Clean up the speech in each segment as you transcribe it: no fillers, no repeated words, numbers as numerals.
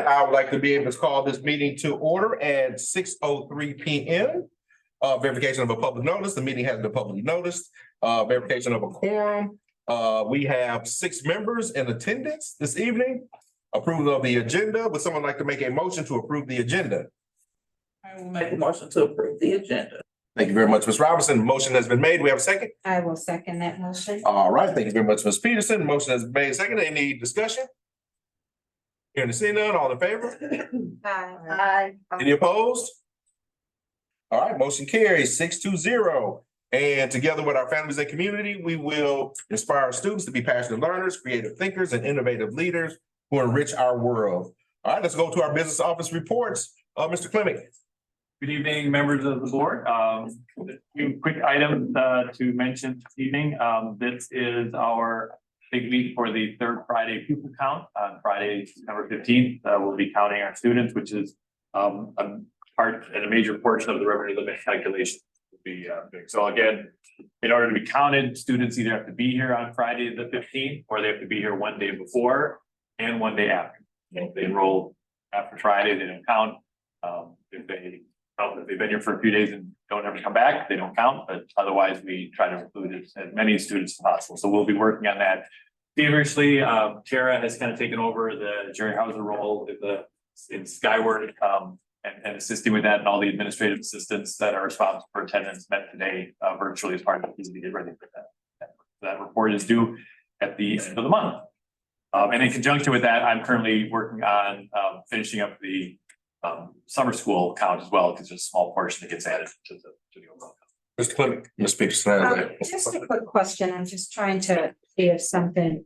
that, I would like to be able to call this meeting to order at 6:03 p.m. Verification of a public notice. The meeting has been publicly noticed. Verification of a quorum. We have 6 members in attendance this evening. Approval of the agenda. Would someone like to make a motion to approve the agenda? I will make a motion to approve the agenda. Thank you very much, Ms. Robinson. Motion has been made. We have a second. I will second that motion. All right, thank you very much, Ms. Peterson. Motion has been made. Second, any discussion? Hearing and seeing none, all in favor? Aye. Any opposed? All right, motion carries 6-0. And together with our families and community, we will inspire our students to be passionate learners, creative thinkers, and innovative leaders who enrich our world. All right, let's go to our business office reports. Mr. Clemming. Good evening, members of the board. A few quick items to mention this evening. This is our big week for the third Friday pupil count on Friday, September 15th. We'll be counting our students, which is a part and a major portion of the revenue limit calculation will be big. So again, in order to be counted, students either have to be here on Friday the 15th or they have to be here one day before and one day after. If they enroll after Friday, they don't count. If they've been here for a few days and don't ever come back, they don't count, but otherwise we try to include as many students as possible. So we'll be working on that feverishly. Tara has kind of taken over the Jerry Hauser role in Skyward and assisting with that, and all the administrative assistants that are responsible for attendance met today virtually as part of the to get ready for that. That report is due at the end of the month. And in conjunction with that, I'm currently working on finishing up the summer school count as well, because there's a small portion that gets added to the overall. Mr. Clemming, Ms. Peterson. Just a quick question. I'm just trying to see if something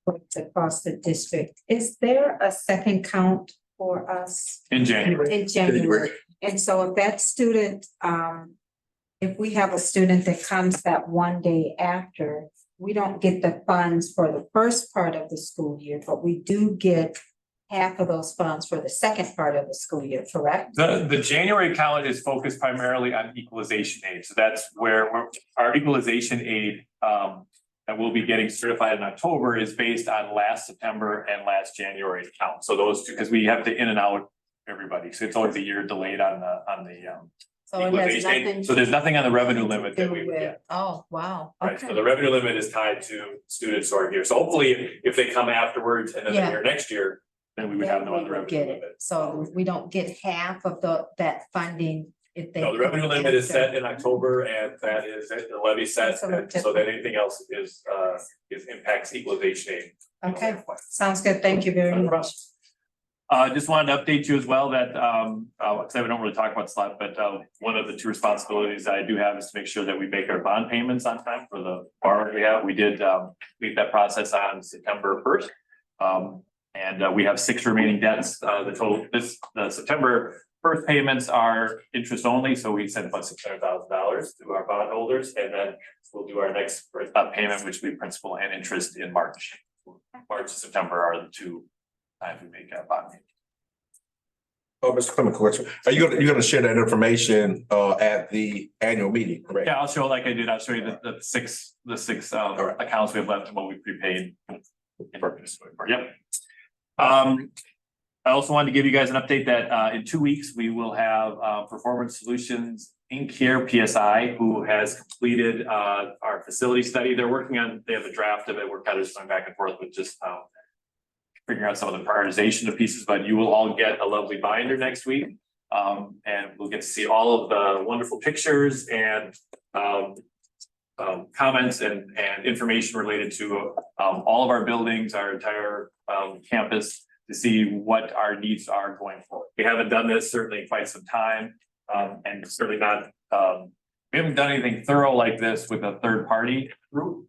works across the district. Is there a second count for us In January. in January? And so if that student, if we have a student that comes that one day after, we don't get the funds for the first part of the school year, but we do get half of those funds for the second part of the school year, correct? The January count is focused primarily on equalization aid. So that's where our equalization aid that we'll be getting certified in October is based on last September and last January count. So those two, because we have to in and out everybody. So it's always a year delayed on the So it has equalization aid. nothing So there's nothing on the revenue limit to that do we would with, get. oh, wow, Right, so okay. the revenue limit is tied to students who are here. So hopefully, if they come afterwards and then they're Yeah. here next year, then we would have no Then we other would revenue get it. limit. So we don't get half of that funding if they. No, the revenue come limit is after. set in October, and that is the levy set, That's a little and so that anything else is impacts equalization aid. Okay, sounds good. Thank you very much. Just wanted to update you as well that, because I don't really talk about this a lot, but one of the 2 responsibilities that I do have is to make sure that we make our bond payments on time for the borrowing we have. We did complete that process on September 1st. And we have 6 remaining debts. The September 1st payments are interest only, so we sent about $600,000 to our bondholders, and then we'll do our next payment, which will be principal and interest in March. March and September are the 2 times we make a bond payment. Oh, Mr. Clemming, question. Are you gonna share that information at the annual meeting, correct? Yeah, I'll show like I did. I'll show you the six accounts we have left and what we prepaid. Yep. I also wanted to give you guys an update that in 2 weeks, we will have Performance Solutions Inc. here, PSI, who has completed our facility study. They have a draft of it. We're kind of just going back and forth with just figuring out some of the prioritization of pieces, but you will all get a lovely binder next week. And we'll get to see all of the wonderful pictures and comments and information related to all of our buildings, our entire campus, to see what our needs are going forward. We haven't done this certainly in quite some time, and certainly not, we haven't done anything thorough like this with a third party group.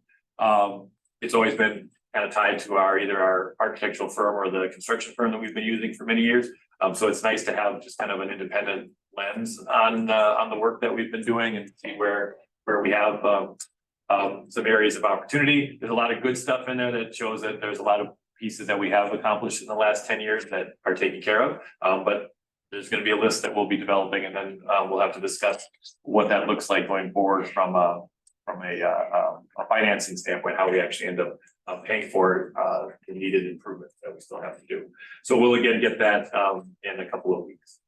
It's always been kind of tied to either our architectural firm or the construction firm that we've been using for many years. So it's nice to have just kind of an independent lens on the work that we've been doing and see where we have some areas of opportunity. There's a lot of good stuff in there that shows that there's a lot of pieces that we have accomplished in the last 10 years that are taken care of. But there's going to be a list that we'll be developing, and then we'll have to discuss what that looks like going forward from a financing standpoint, how we actually end up paying for the needed improvements that we still have to do. So we'll again get that in a couple of weeks.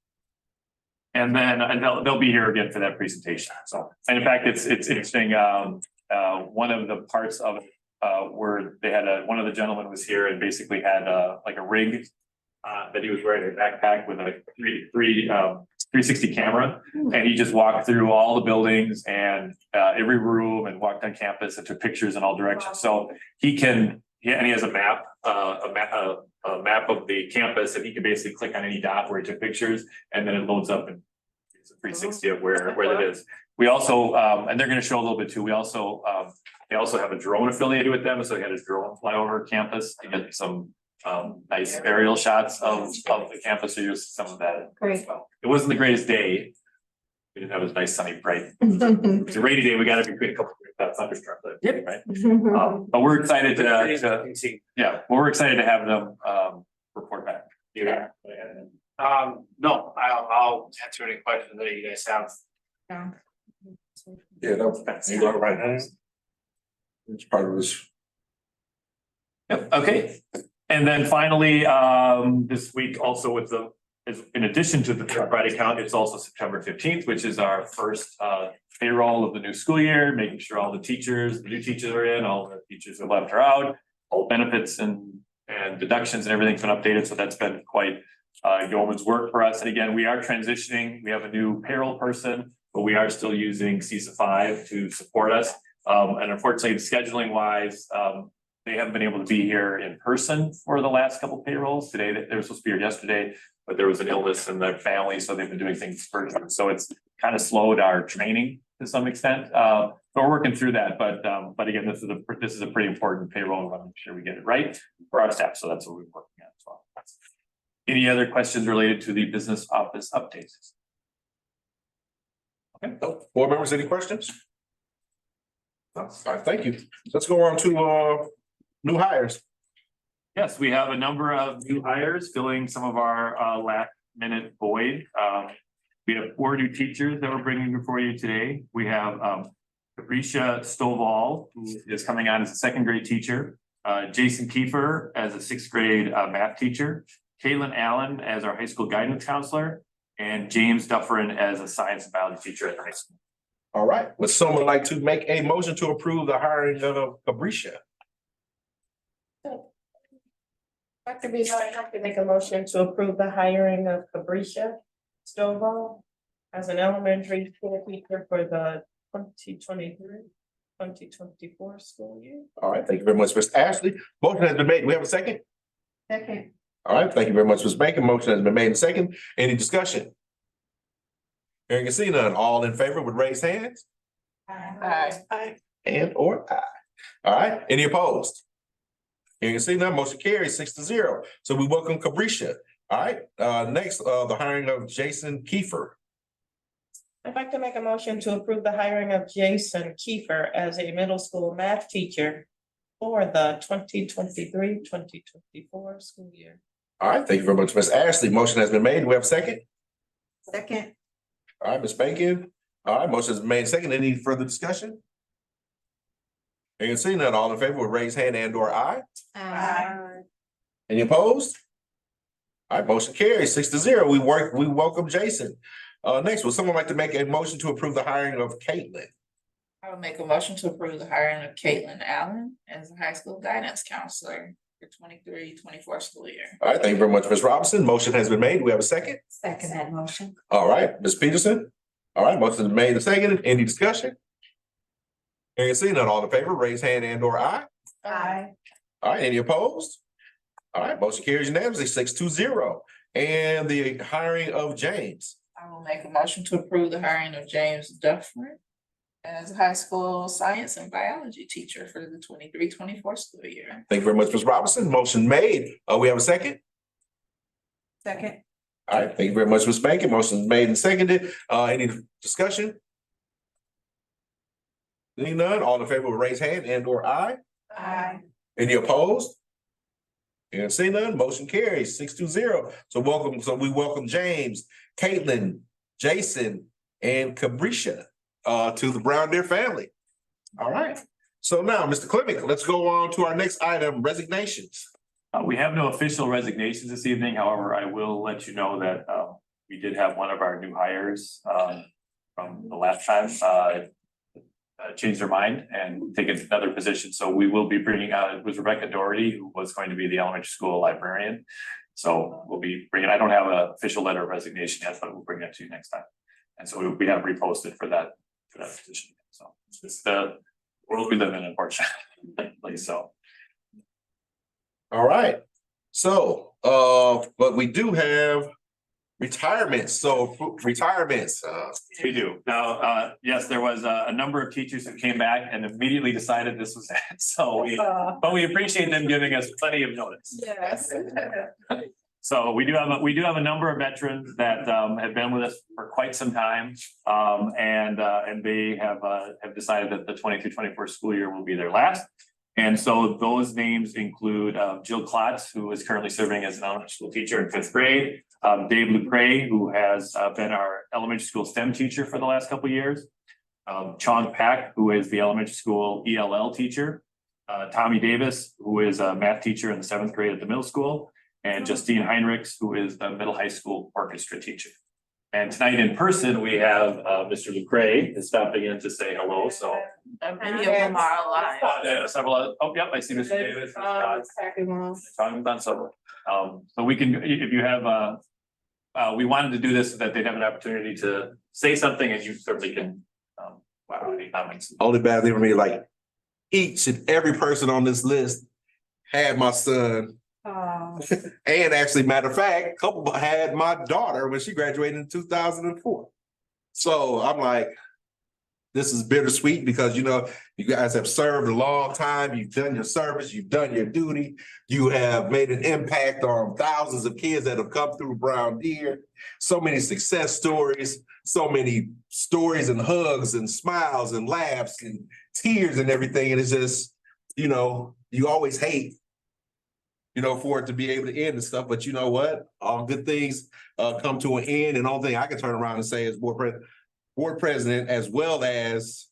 And then they'll be here again for that presentation. So, and in fact, it's interesting. One of the parts of where they had one of the gentlemen was here and basically had like a rig that he was wearing a backpack with a 360 camera, and he just walked through all the buildings and every room and walked on campus and took pictures in all directions. So he has a map, a map of the campus, and he can basically click on any dot where he took pictures, and then it loads up and it's a 360 of where that is. We also, and they're going to show a little bit too. We also, they also have a drone affiliated with them, so they had a drone fly over campus to get some nice aerial shots of the campus. So you see some of that. Great. Well, it wasn't the greatest day. We didn't have a nice sunny, bright. It was a rainy day. We got it between a couple of thunderstorms. Right. But we're excited we're excited to have them report back. Yeah. No, I'll answer any questions that you guys have. Yeah, that's you got it right now. It's part of this. Yep, okay. And then finally, this week also in addition to the Friday count, it's also September 15th, which is our first payroll of the new school year, making sure all the new teachers are in, all the teachers who left are out, all benefits and deductions and everything's been updated. So that's been quite yeoman's work for us. And again, we are transitioning. We have a new payroll person, but we are still using CISA 5 to support us. And unfortunately, scheduling wise, they haven't been able to be here in person for the last couple payrolls. Today, they were supposed to be here yesterday, but there was an illness in their family, so they've been doing things virtually. So it's kind of slowed our training to some extent. So we're working through that, but again, this is a pretty important payroll. We want to make sure we get it right for our staff. So that's what we're working on as well. Any other questions related to the business office updates? Okay. Board members, any questions? All right, thank you. Let's go on to new hires. Yes, we have a number of new hires filling some of our last minute void. We have 4 new teachers that we're bringing before you today. We have Cabricia Stovall, who is coming on as a 2nd grade teacher, Jason Kiefer as a 6th grade math teacher, Caitlin Allen as our high school guidance counselor, and James Dufferin as a science and biology teacher at the high school. All right, would someone like to make a motion to approve the hiring of Cabricia? Dr. Beasley, I'd like to make a motion to approve the hiring of Cabricia Stovall as an elementary school teacher for the 2023-2024 school year. All right, thank you very much, Ms. Ashley. Motion has been made. Do we have a second? Second. All right, thank you very much, Ms. Bacon. Motion has been made and second. Any discussion? Hearing and seeing none, all in favor would raise hands Aye. and or aye. All right, any opposed? Hearing and seeing none, motion carries 6-0. So we welcome Cabricia. All right, next, the hiring of Jason Kiefer. I'd like to make a motion to approve the hiring of Jason Kiefer as a middle school math teacher for the 2023-2024 school year. All right, thank you very much, Ms. Ashley. Motion has been made. Do we have a second? Second. All right, Ms. Bacon. All right, motion has been made and second. Any further discussion? Hearing and seeing none, all in favor would raise hand and or aye. Any opposed? All right, motion carries 6-0. We welcome Jason. Next, would someone like to make a motion to approve the hiring of Caitlin? I would make a motion to approve the hiring of Caitlin Allen as a high school guidance counselor for 23-24 school year. All right, thank you very much, Ms. Robinson. Motion has been made. Do we have a second? Second that motion. All right, Ms. Peterson. All right, motion has been made and seconded. Any discussion? Hearing and seeing none, all in favor, raise hand and or aye. Aye. All right, any opposed? All right, motion carries unanimously 6-0. And the hiring of James. I will make a motion to approve the hiring of James Dufferin as a high school science and biology teacher for the 23-24 school year. Thank you very much, Ms. Robinson. Motion made. We have a second? Second. All right, thank you very much, Ms. Bacon. Motion is made and seconded. Any discussion? Seeing none, all in favor will raise hand and or aye. Aye. Any opposed? And seeing none, motion carries 6-0. So we welcome James, Caitlin, Jason, and Cabricia to the Brown Deer family. All right. So now, Mr. Clement, let's go on to our next item, resignations. We have no official resignations this evening. However, I will let you know that we did have one of our new hires from the last time change their mind and take another position. So we will be bringing out, it was Rebecca Doherty, who was going to be the elementary school librarian. So we'll be bringing, I don't have an official letter of resignation yet, but we'll bring that to you next time. And so we have reposted for that position. So it's just the world we live in, unfortunately, so. All right, so, but we do have retirements, so retirements, We do. Now, yes, there was a number of teachers who came back and immediately decided this was it. So but we appreciate them giving us plenty of notice. Yes. So we do have a number of veterans that have been with us for quite some time. And they have decided that the 23-24 school year will be their last. And so those names include Jill Klotz, who is currently serving as an elementary school teacher in 5th grade. Dave Lucre, who has been our elementary school STEM teacher for the last couple of years. Chong Pak, who is the elementary school ELL teacher. Tommy Davis, who is a math teacher in the 7th grade at the middle school. And Justine Heinrichs, who is the middle high school orchestra teacher. And tonight in person, we have Mr. Lucre is stopping in to say hello, so. Many of them are alive. Several, oh, yep, I see Mr. Davis. Talking about so we can, if you have, we wanted to do this so that they'd have an opportunity to say something and you certainly can, any comments. only bad thing for me, like, each and every person on this list had my son. And actually, matter of fact, a couple had my daughter when she graduated in 2004. So I'm like, this is bittersweet because, you know, you guys have served a long time. You've done your service, you've done your duty. You have made an impact on thousands of kids that have come through Brown Deer. So many success stories, so many stories and hugs and smiles and laughs and tears and everything. And it's just, you know, you always hate, you know, for it to be able to end and stuff, but you know what? All good things come to an end, and the only thing I can turn around and say is board president, as well as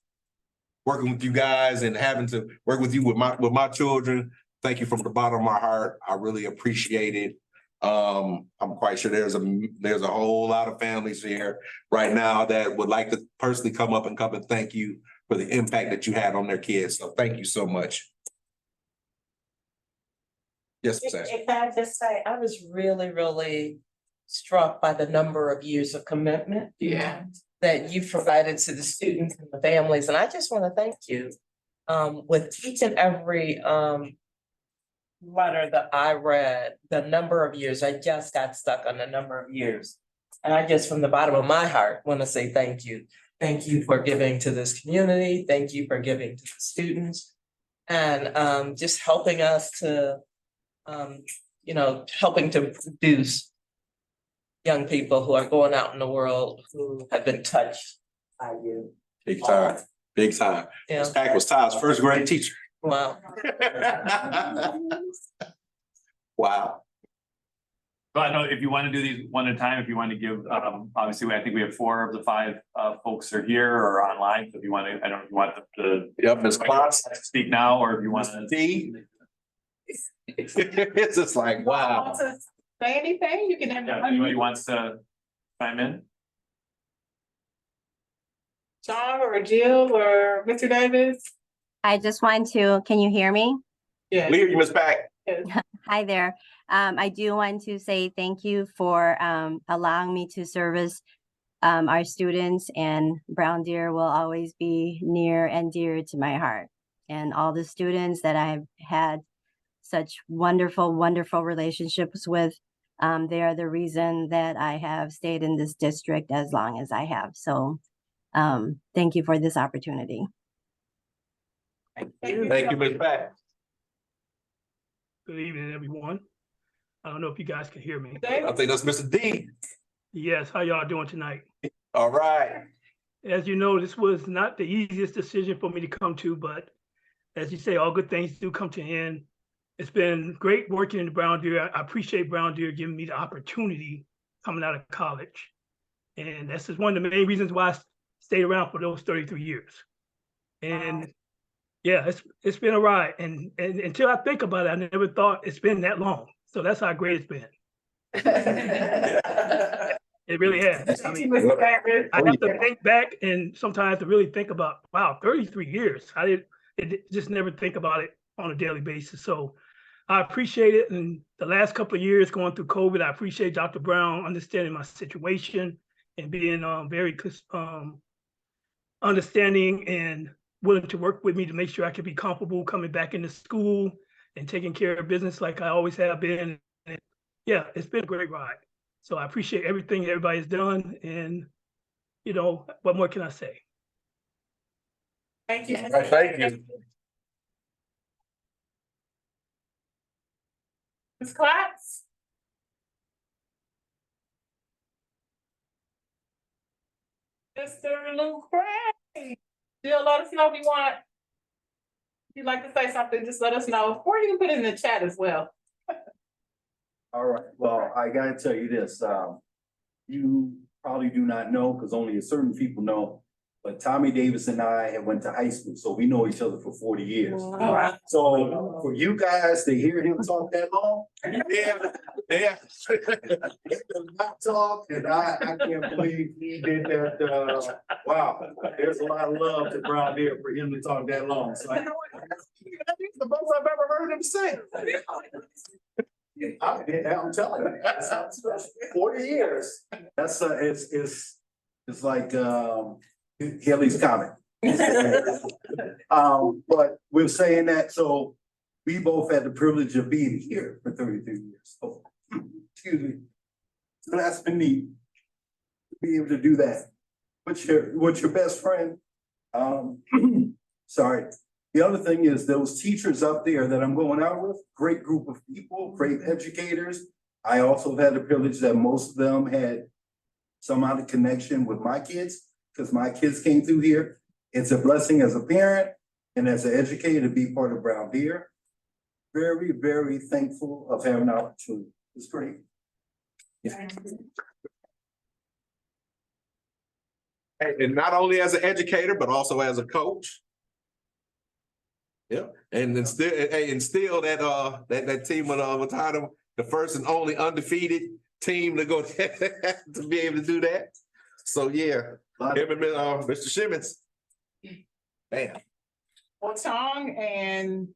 working with you guys and having to work with you with my children. Thank you from the bottom of my heart. I really appreciate it. I'm quite sure there's a whole lot of families here right now that would like to personally come up and thank you for the impact that you had on their kids. So thank you so much. Yes, Ms. Ashley. If I just say, I was really struck by the number of years of commitment Yeah. that you provided to the students and the families, and I just want to thank you. With each and every letter that I read, the number of years, I just got stuck on the number of years. And I just, from the bottom of my heart, want to say thank you. Thank you for giving to this community. Thank you for giving to the students. And just helping us to you know, helping to produce young people who are going out in the world who have been touched by you. Big time, big time. Yeah, Ms. Pack was Todd's first grade teacher. wow. Wow. But I know if you want to do these one at a time, if you want to give, obviously, I think we have 4 of the 5 folks are here or online. So if you want to, I don't know if you want to Yep, Ms. Klotz. speak now, or if you want to. D. It's just like, wow. Say anything, you can have. Yeah, anybody wants to chime in? John or Jill or Mr. Davis? I just want to, can you hear me? Yeah. We hear you, Ms. Pack. Hi there. I do want to say thank you for allowing me to service our students, and Brown Deer will always be near and dear to my heart. And all the students that I've had such wonderful, wonderful relationships with, they are the reason that I have stayed in this district as long as I have. So thank you for this opportunity. Thank you, Ms. Pack. Good evening, everyone. I don't know if you guys can hear me. I think that's Mr. D. Yes, how y'all doing tonight? All right. As you know, this was not the easiest decision for me to come to, but as you say, all good things do come to an end. It's been great working in Brown Deer. I appreciate Brown Deer giving me the opportunity coming out of college. And that's just one of the main reasons why I stayed around for those 33 years. And Yeah, it's been a ride, and until I think about it, I never thought it's been that long. So that's how great it's been. It really has. I mean, I have to think back and sometimes to really think about, wow, 33 years. Just never think about it on a daily basis. So I appreciate it. And the last couple of years going through COVID, I appreciate Dr. Brown understanding my situation and being very understanding and willing to work with me to make sure I can be comfortable coming back into school and taking care of business like I always have been. And yeah, it's been a great ride. So I appreciate everything everybody's done. And, you know, what more can I say? Thank you. All right, thank you. Ms. Klotz? Mr. Lucre? Still let us know if you want. If you'd like to say something, just let us know, or you can put it in the chat as well. All right, well, I gotta tell you this, you probably do not know, because only certain people know. But Tommy Davis and I have went to high school, so we know each other for 40 years. Wow. So for you guys to hear him talk that long, Yeah, yeah. he does not talk, and I can't believe he did that, wow. There's a lot of love to Brown Deer for him to talk that long, so That's the most I've ever heard him say. I'm telling you, that sounds special. 40 years. That's it's like Haley's comment. But we're saying that, so we both had the privilege of being here for 33 years. So, excuse me. So that's been neat to be able to do that. With your best friend. Sorry. The other thing is those teachers up there that I'm going out with, great group of people, great educators. I also had the privilege that most of them had some kind of connection with my kids, because my kids came through here. It's a blessing as a parent and as an educator to be part of Brown Deer. Very, very thankful of having an opportunity. It's great. And not only as an educator, but also as a coach. Yeah, and then still, that team of title, the first and only undefeated team to go to be able to do that. So yeah, him and Mr. Shimmons. Man. Well, Chong and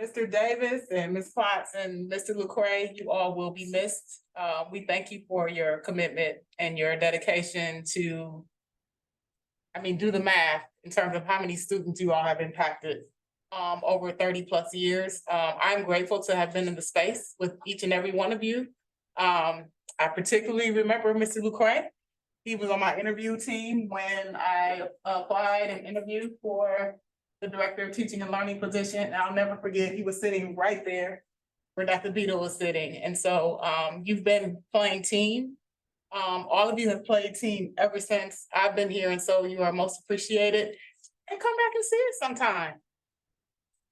Mr. Davis and Ms. Potts and Mr. Lucre, you all will be missed. We thank you for your commitment and your dedication to, do the math in terms of how many students you all have impacted over 30+ years. I'm grateful to have been in the space with each and every one of you. I particularly remember Mr. Lucre. He was on my interview team when I applied and interviewed for the Director of Teaching and Learning position. And I'll never forget, he was sitting right there where Dr. Beadle was sitting. And so you've been playing team. All of you have played team ever since I've been here. And so you are most appreciated. And come back and see us sometime.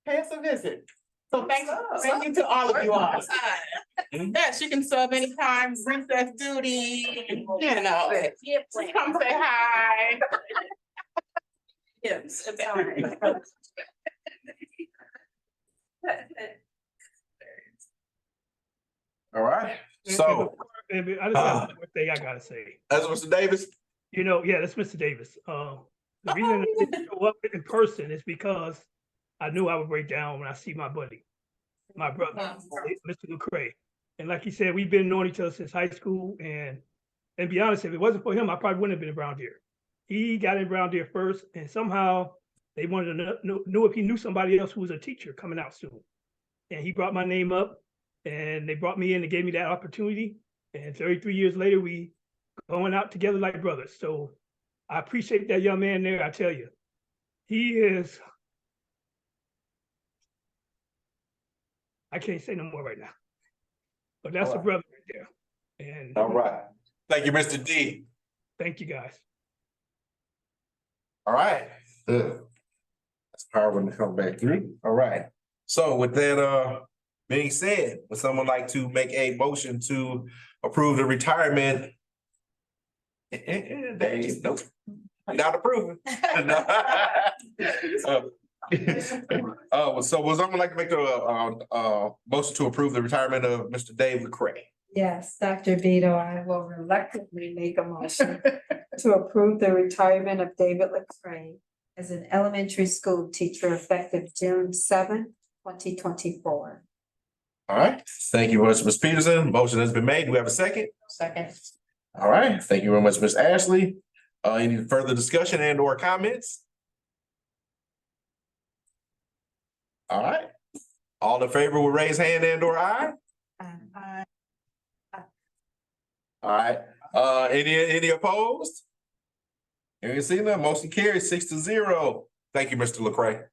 Pay us a visit. So thank you to all of you all. Yes, you can sub anytime, recess duty, you know, come say hi. Yes, it's all right. All right, so Baby, I just have one more thing I gotta say. that's Mr. Davis. You know, yeah, that's Mr. Davis. The reason I didn't show up in person is because I knew I would break down when I see my buddy, my brother, Mr. Lucre. And like he said, we've been knowing each other since high school. And be honest, if it wasn't for him, I probably wouldn't have been in Brown Deer. He got in Brown Deer first, and somehow they wanted to know if he knew somebody else who was a teacher coming out soon. And he brought my name up, and they brought me in and gave me that opportunity. And 33 years later, we going out together like brothers. So I appreciate that young man there. I tell you, he is. I can't say no more right now, but that's a brother right there. And All right. Thank you, Mr. D. thank you guys. All right. That's power when to come back through. All right. So with that being said, would someone like to make a motion to approve the retirement? Nope. Not approving. So would someone like to make a motion to approve the retirement of Mr. Dave LaCray? Yes, Dr. Vito, I will reluctantly make a motion to approve the retirement of David LaCray as an elementary school teacher effective June 7th, 2024. All right, thank you very much, Ms. Peterson. Motion has been made. Do we have a second? Second. All right, thank you very much, Ms. Ashley. Any further discussion and or comments? All right, all in favor will raise hand and or aye. All right, any opposed? You see that motion carries 6-0. Thank you, Mr. LaCray.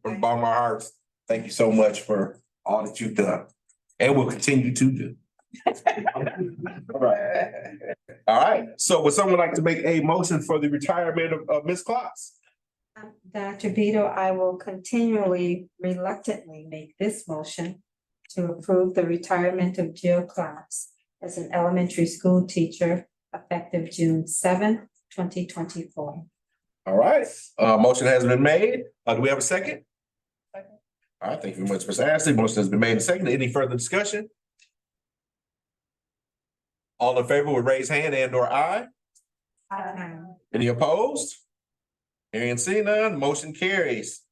From the bottom of our hearts, thank you so much for all that you've done and will continue to do. All right, so would someone like to make a motion for the retirement of Ms. Klotz? Dr. Vito, I will continually reluctantly make this motion to approve the retirement of Jill Klotz as an elementary school teacher effective June 7th, 2024. All right, motion has been made. Do we have a second? Second. All right, thank you very much, Ms. Ashley. Motion has been made and seconded. Any further discussion? All in favor would raise hand and or aye. Any opposed? Hearing and seeing none, motion carries.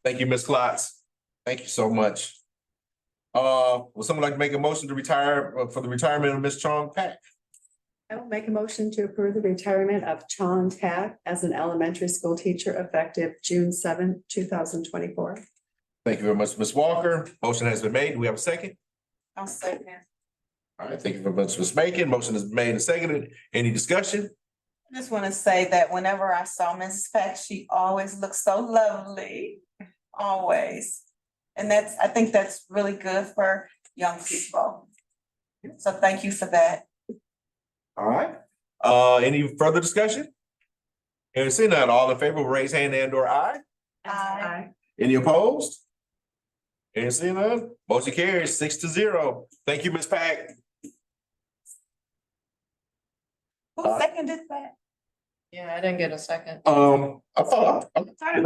Thank you, Ms. Klotz. Thank you so much. Would someone like to make a motion to retire for the retirement of Ms. Chong Pak? I will make a motion to approve the retirement of Chong Pak as an elementary school teacher effective June 7th, 2024. Thank you very much, Ms. Walker. Motion has been made. Do we have a second? I'll second. All right, thank you very much, Ms. Macon. Motion is made and seconded. Any discussion? I just want to say that whenever I saw Mrs. Peck, she always looked so lovely, always. And I think that's really good for young people. So thank you for that. All right, any further discussion? Hearing and seeing none, all in favor, will raise hand and or aye. Aye. Any opposed? Hearing and seeing none, motion carries 6-0. Thank you, Ms. Pack. Who seconded that? Yeah, I didn't get a second. I thought it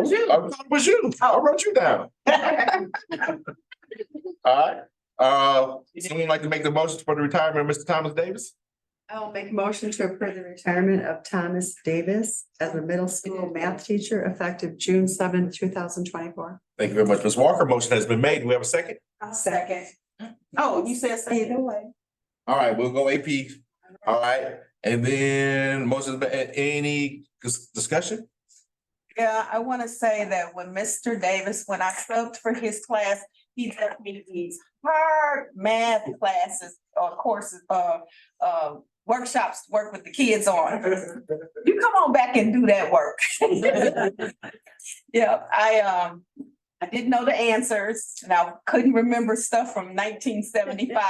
was you. I wrote you down. All right, someone like to make the motion for the retirement of Mr. Thomas Davis? I will make a motion to approve the retirement of Thomas Davis as a middle school math teacher effective June 7th, 2024. Thank you very much, Ms. Walker. Motion has been made. Do we have a second? I'll second. Oh, you said second. Either way. All right, we'll go AP. All right, and then motion, any discussion? Yeah, I want to say that when Mr. Davis, when I subbed for his class, he left me these hard math classes or courses, workshops to work with the kids on. You come on back and do that work. Yeah, I didn't know the answers and I couldn't remember stuff from 1975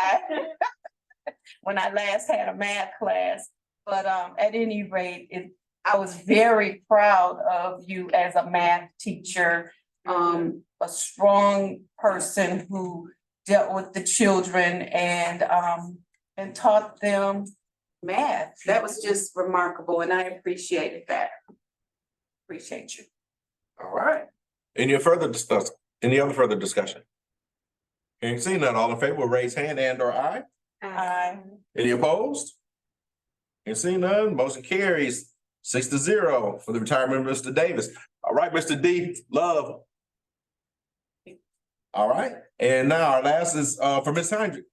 when I last had a math class. But at any rate, I was very proud of you as a math teacher, a strong person who dealt with the children and taught them math. That was just remarkable and I appreciated that. Appreciate you. All right. Any other further discussion? Hearing and seeing none, all in favor will raise hand and or aye. Aye. Any opposed? Hearing and seeing none, motion carries 6-0 for the retirement of Mr. Davis. All right, Mr. D, love. All right, and now our last is for Ms. Heinrich.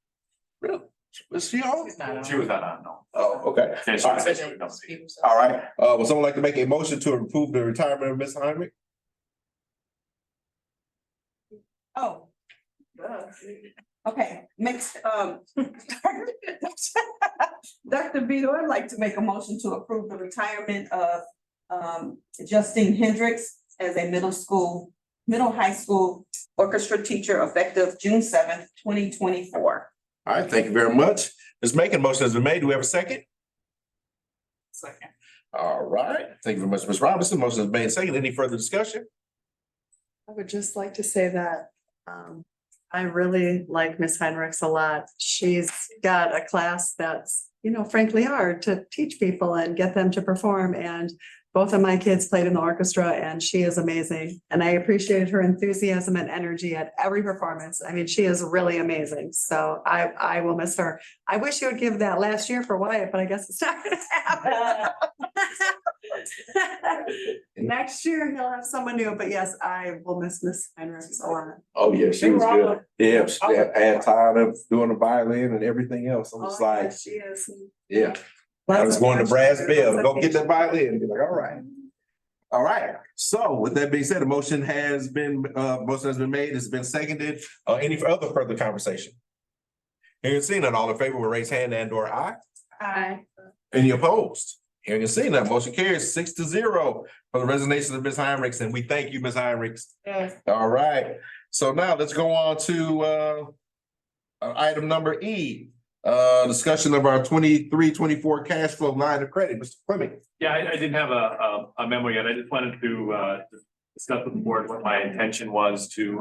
Really? Was she on? She was not on, no. Oh, okay. Yeah, she All was right. saying she would come. All right, would someone like to make a motion to approve the retirement of Ms. Heinrich? Oh. Okay, next, Dr. Vito, I'd like to make a motion to approve the retirement of Justine Hendricks as a middle high school orchestra teacher effective June 7th, 2024. All right, thank you very much. Ms. Macon, motion has been made. Do we have a second? Second. All right, thank you very much, Ms. Robinson. Motion is made and second. Any further discussion? I would just like to say that I really like Miss Heinrichs a lot. She's got a class that's, frankly hard to teach people and get them to perform. both of my kids played in the orchestra and she is amazing. And I appreciated her enthusiasm and energy at every performance. I mean, she is really amazing. So I will miss her. I wish you would give that last year for Wyatt, but I guess it's not gonna happen. Next year he'll have someone new, but yes, I will miss Miss Heinrich a lot. Oh, yeah, she was good. Yeah, she had time of doing the violin and everything else. I was Oh, yeah, like, she is. yeah. I was going to brass bell, go get that violin, and be like, all right. All right, so with that being said, the motion has been made, it's been seconded. Any further conversation? Hearing and seeing none, all in favor will raise hand and or aye. Aye. Any opposed? Hearing and seeing none, motion carries 6-0 for the resignation of Ms. Heinrichs, and we thank you, Ms. Heinrichs. Yes. All right, so now let's go on to item number E. Discussion of our 23-24 cash flow line of credit, Mr. Fleming. Yeah, I didn't have a memo yet. I just wanted to discuss with the board what my intention was to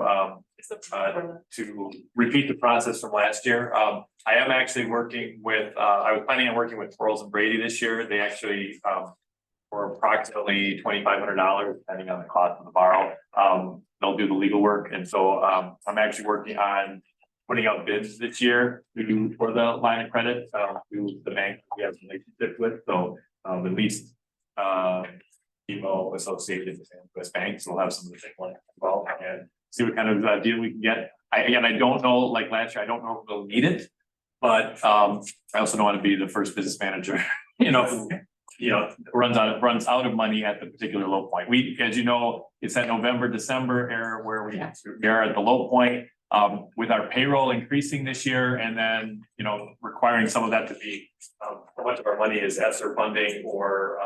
repeat the process from last year. I am actually working with, I was planning on working with Pearls and Brady this year. They actually, for approximately $2,500, depending on the cost of the borrow, they'll do the legal work. And so I'm actually working on putting out bids this year for the line of credit to the bank we have a relationship with. So at least BMO associated with US banks will have some of the same ones as well, and see what kind of deal we can get. I don't know, like last year, I don't know if we'll need it, but I also don't want to be the first business manager, runs out of money at the particular low point. We, as you know, it's that November, December era where we are at the low point. With our payroll increasing this year and then, requiring some of that to be, how much of our money is ESSER funding or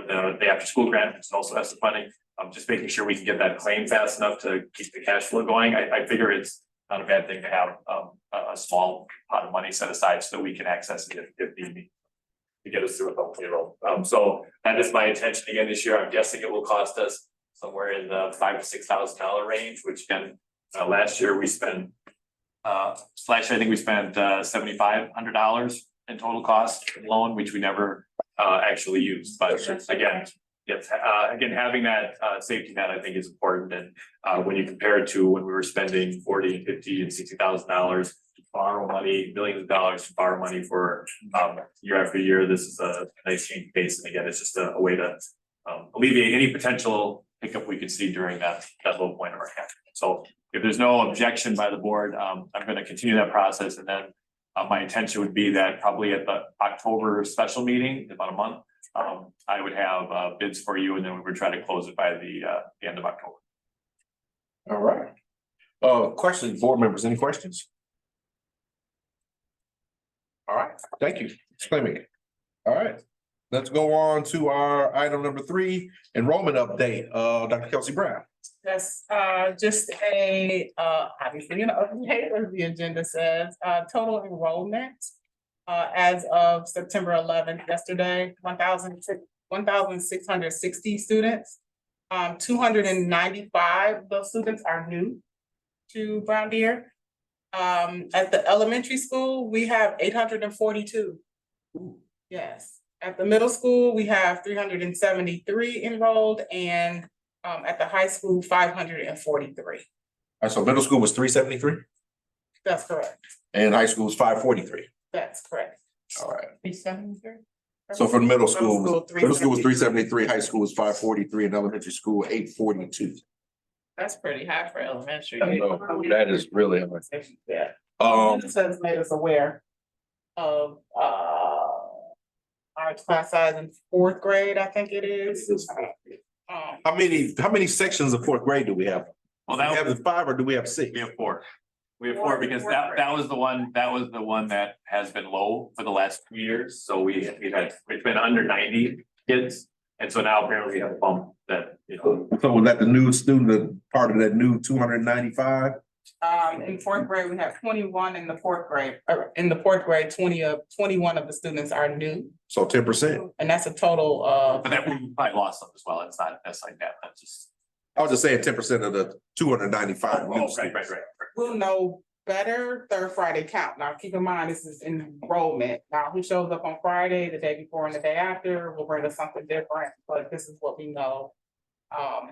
the after school grant, it's also ESSER funding. Just making sure we can get that claim fast enough to keep the cash flow going. I figure it's not a bad thing to have a small pot of money set aside so that we can access it if need be to get us through a payroll. So that is my intention again this year. I'm guessing it will cost us somewhere in the $5,000 to $6,000 range, which again, last year we spent, I think we spent $7,500 in total cost loan, which we never actually used. But again, having that safety net I think is important. And when you compare it to when we were spending $40,000 and $50,000 and $60,000 to borrow money, millions of dollars to borrow money for year after year, this is a nice change pace. And again, it's just a way to alleviate any potential hiccup we could see during that low point of our cash. So if there's no objection by the board, I'm going to continue that process. And then my intention would be that probably at the October special meeting, about a month, I would have bids for you, and then we would try to close it by the end of October. All right. Questions, board members, any questions? All right, thank you, Mr. Fleming. All right, let's go on to our item number 3, enrollment update. Dr. Kelsey Brown. Yes, just obviously, update as the agenda says, total enrollment. As of September 11th, yesterday, 1,660 students. 295 of those students are new to Brown Deer. At the elementary school, we have 842. Yes, at the middle school, we have 373 enrolled, and at the high school, 543. All right, so middle school was 373 That's correct. and high school was 543. That's correct. All right. 373. So for the middle school was 373. 373, high school was 543, and elementary school 842. That's pretty high for elementary. I know, that is really high. Yeah. This has made us aware of our class size in 4th grade, I think it is. How many sections of 4th grade do we have? Well, Do we have the 5 or do we have 6? We have 4. We have 4 because that was the one that has been low for the last 2 years. So it's been under 90 kids. And so now apparently we have a bump that, So was that the new student, part of that new 295? In 4th grade, we have 21 in the 4th grade. In the 4th grade, 21 of the students are new, So 10%. and that's a total of. but that we probably lost some as well. It's not like that. That's just. I was just saying 10% of the 295. Oh, right. We'll know better third Friday count. Now, keep in mind, this is enrollment. Now, who shows up on Friday, the day before and the day after will bring us something different, but this is what we know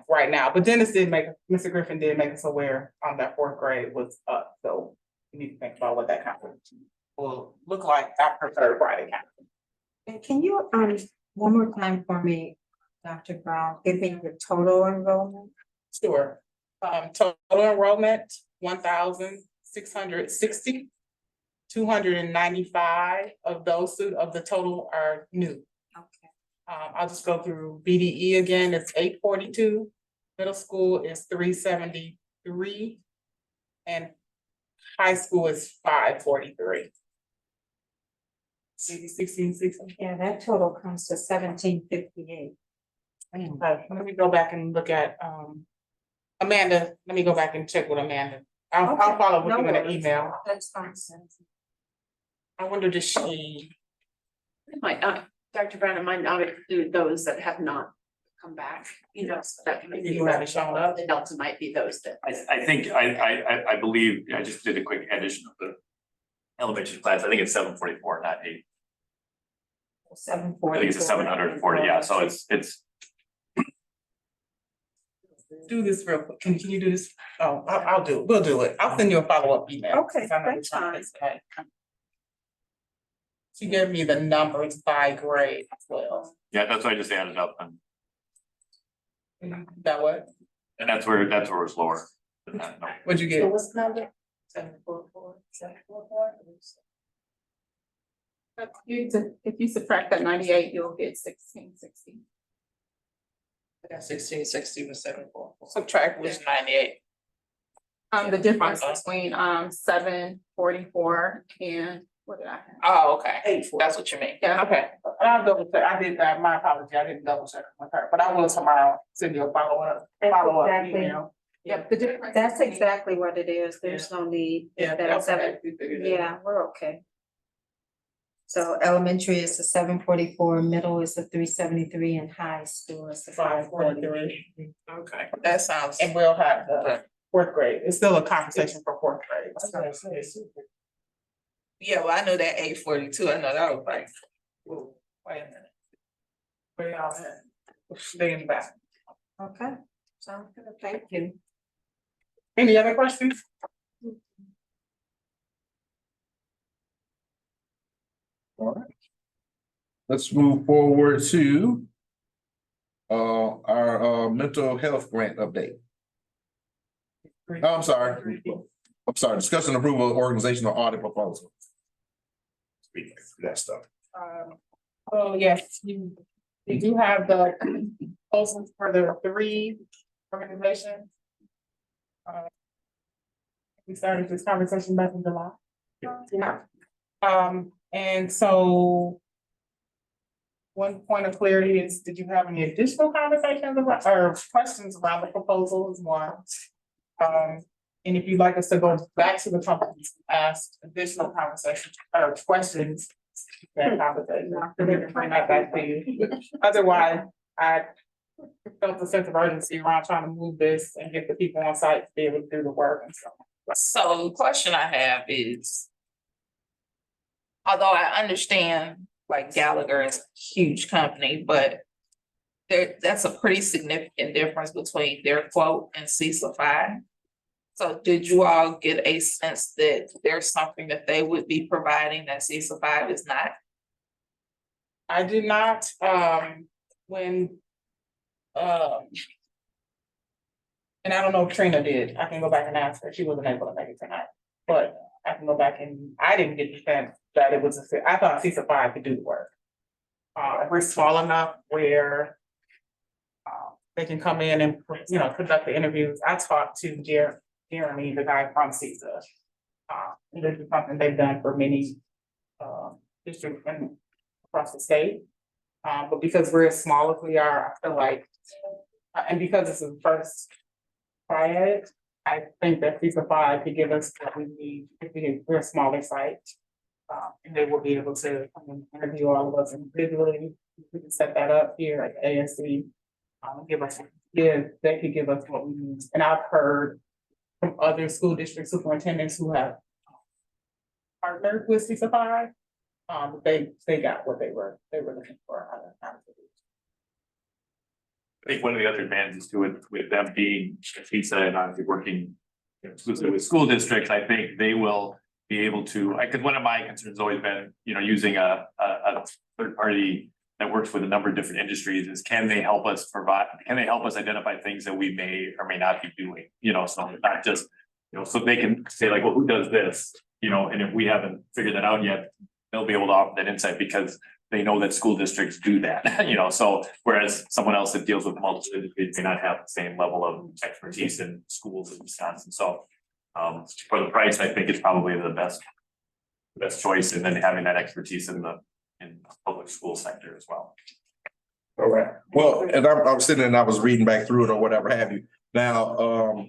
right now. But Mr. Griffin did make us aware that fourth grade was up, so we need to think about what that count will look like after third Friday count. And can you, one more time for me, Dr. Brown, give me the total enrollment? Sure. Total enrollment, 1,660. 295 of those of the total are new. Okay. I'll just go through BDE again, it's 842. Middle school is 373. And high school is 543. 1660. Yeah, that total comes to 1758. Let me go back and look at, Amanda, let me go back and check with Amanda. I'll follow with you in an email. That's fine. I wonder, does she? Might not, Dr. Brown, it might not include those that have not come back, you know, so that might be. People haven't shown up. The delta might be those that. I think, I believe, I just did a quick addition of the elementary class, I think it's 744, not 8. 740. I think it's a 740, yeah, so it's. Do this real quick. Can you do this? Oh, I'll do it. We'll do it. I'll send you a follow-up email. Okay, that's fine. She gave me the numbers by grade as well. Yeah, that's why I just added up and That what? that's where it's lower than that. No. What'd you get? What's the number? 744, 744. If you subtract that 98, you'll get 1660. I got 1660 with 744. Subtract which 98. The difference between 744 and what did I have? Oh, okay. That's what you mean. Yeah. Okay. I'll double check. I did that. My apology. I didn't double check with her, but I will tomorrow send you a follow-up Exactly. email. Yep, the difference. That's between- exactly what it is. There's no need. Yeah, That that's seven. okay. Yeah, we're okay. So elementary is the 744, middle is the 373, and high school is the 543. 543. Okay. That sounds. And we'll have the fourth grade. It's still a conversation for fourth grade. Yeah, well, I know that 842, I know that was like, whoa, wait a minute. Where y'all at? Stay in the back. Okay, sounds good. Thank you. Any other questions? All right. Let's move forward to our mental health grant update. Oh, I'm sorry, discussion approval of organizational audit proposal. Speak to that stuff. Oh, yes, you do have the proposals for the 3 organizations. We started this conversation back in July. Yeah. And so one point of clarity is, did you have any additional conversations about, or questions around the proposal is one? And if you'd like us to go back to the companies, ask additional conversations or questions. That conversation, bring that back to you. Otherwise, I felt a sense of urgency around trying to move this and get the people on site to be able to do the work and stuff. So the question I have is, although I understand like Gallagher is a huge company, but that's a pretty significant difference between their quote and CESA 5. So did you all get a sense that there's something that they would be providing that CESA 5 is not? I did not, when, and I don't know if Trina did, I can go back and ask her, she wasn't able to make it tonight. But I can go back and, I didn't get the sense that it was, I thought CESA 5 could do the work. We're small enough where they can come in and, conduct the interviews. I talked to Jeremy, the guy from CESA. And this is something they've done for many districts and across the state. But because we're as small as we are, I feel like, and because this is the first triad, I think that CESA 5 could give us what we need if we're a smaller site. And they will be able to interview all of us individually. We can set that up here at ASC. They could give us what we need. And I've heard from other school district superintendents who have partnered with CISA five. They got what they were looking for. I think one of the other advantages to it, with them being CISA and obviously working exclusively with school districts, I think they will be able to, because one of my concerns has always been, using a third party that works with a number of different industries is can they help us identify things that we may or may not be doing, so not just, so they can say like, well, who does this? And if we haven't figured that out yet, they'll be able to offer that insight because they know that school districts do that, so whereas someone else that deals with multiple industries may not have the same level of expertise in schools in Wisconsin. So for the price, I think it's probably the best choice, and then having that expertise in the public school sector as well. All right. Well, and I was sitting there and I was reading back through it or whatever have you. Now,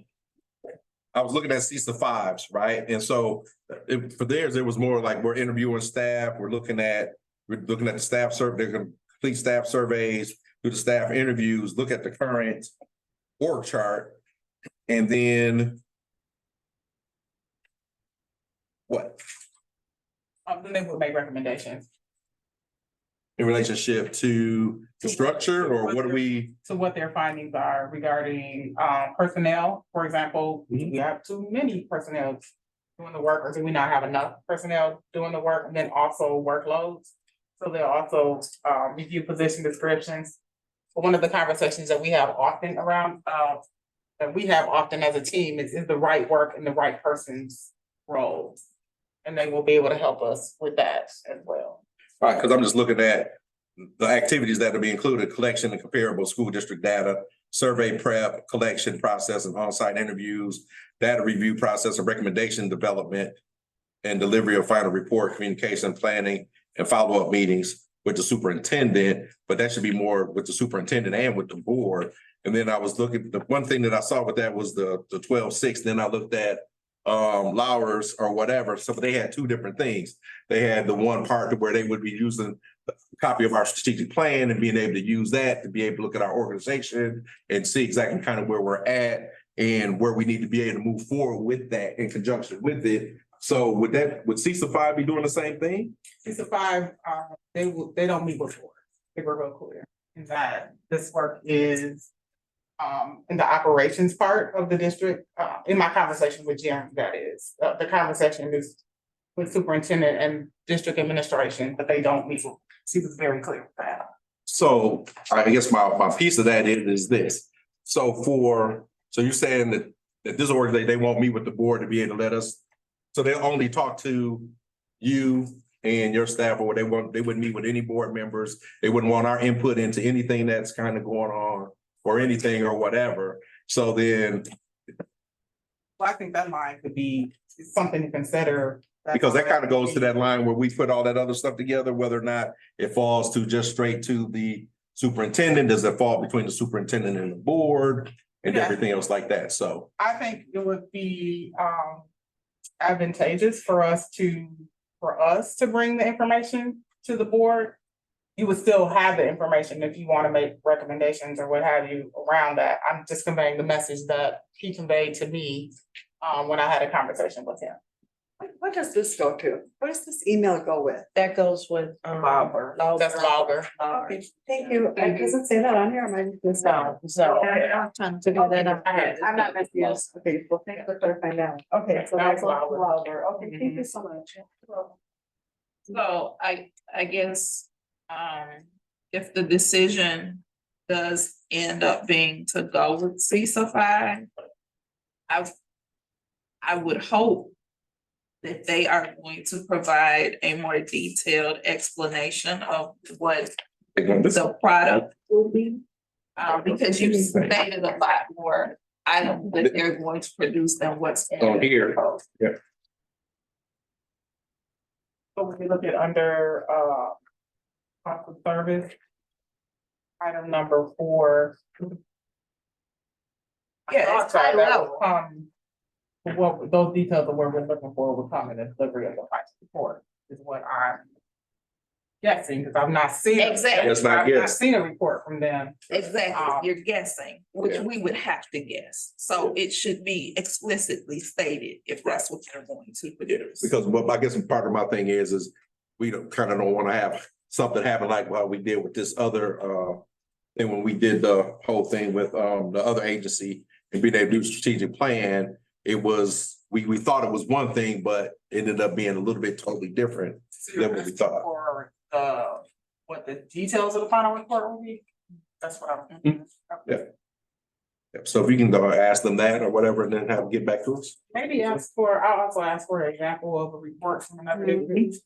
I was looking at CISA fives, right? And so for theirs, it was more like we're interviewing staff, we're looking at the staff survey, they're gonna complete staff surveys, do the staff interviews, look at the current org chart, and then what? Then they would make recommendations. In relationship to the structure, or what do we? So what their findings are regarding personnel, for example, do we have too many personnel doing the work, or do we not have enough personnel doing the work, and then also workloads? So they'll also review position descriptions. But one of the conversations that we have often around as a team is the right work in the right person's role. And they will be able to help us with that as well. All right, because I'm just looking at the activities that will be included: collection and comparable school district data, survey prep, collection process and on-site interviews, data review process of recommendation development, and delivery of final report, communication, planning, and follow-up meetings with the superintendent. But that should be more with the superintendent and with the board. And then I was looking, the one thing that I saw with that was the 12-6. Then I looked at Lowers or whatever. So they had two different things. They had the one part where they would be using a copy of our strategic plan and being able to use that to be able to look at our organization and see exactly kind of where we're at and where we need to be able to move forward with that in conjunction with it. So would CISA five be doing the same thing? CISA five, they don't meet before. They were real clear in that this work is in the operations part of the district. In my conversation with Jim, that is, the conversation is with superintendent and district administration, but they don't meet. She was very clear with that. So I guess my piece of that is this. So you're saying that this organization, they won't meet with the board to be able to let us, so they'll only talk to you and your staff, or they wouldn't meet with any board members. They wouldn't want our input into anything that's kind of going on or anything or whatever. So then. Well, I think that line could be something to consider. Because that kind of goes to that line where we put all that other stuff together, whether or not it falls to just straight to the superintendent. Does it fall between the superintendent and the board and everything else like that? So I think it would be advantageous for us to bring the information to the board. You would still have the information if you want to make recommendations or what have you around that. I'm just conveying the message that he conveyed to me when I had a conversation with him. What does this go to? What does this email go with? That goes with Lauber. That's Lauber. Okay, thank you. Does it say that on here? Am I just? So I'm trying to do that. I'm not confused. Okay, well, thanks for clarifying that. Okay, so that's Lauber. Okay, thank you so much. So I guess, if the decision does end up being to go with CISA five, I would hope that they are going to provide a more detailed explanation of what the product will be. Because you stated a lot more items that they're going to produce than what's on here. Yeah. So we look at under cost of service, item number 4. Yeah, it's high level. What those details of where we're looking for will come in the delivery of the price report is what I'm guessing, because I've not seen. Exactly. Let's not I've not guess. seen a report from them. Exactly, you're guessing, which Yeah. we would have to guess. So it should be explicitly stated if that's what you're going to produce. Because what I guess part of my thing is we don't wanna have something happen like what we did with this other thing when we did the whole thing with the other agency and being able to do strategic plan. It was, we thought it was one thing, but it ended up being a little bit totally different than what we thought. For what the details of the final report will be, that's what I'm. Yep, so if you can go ask them that or whatever, and then have them get back to us. Maybe I'll also ask for an example of a report from another. agency.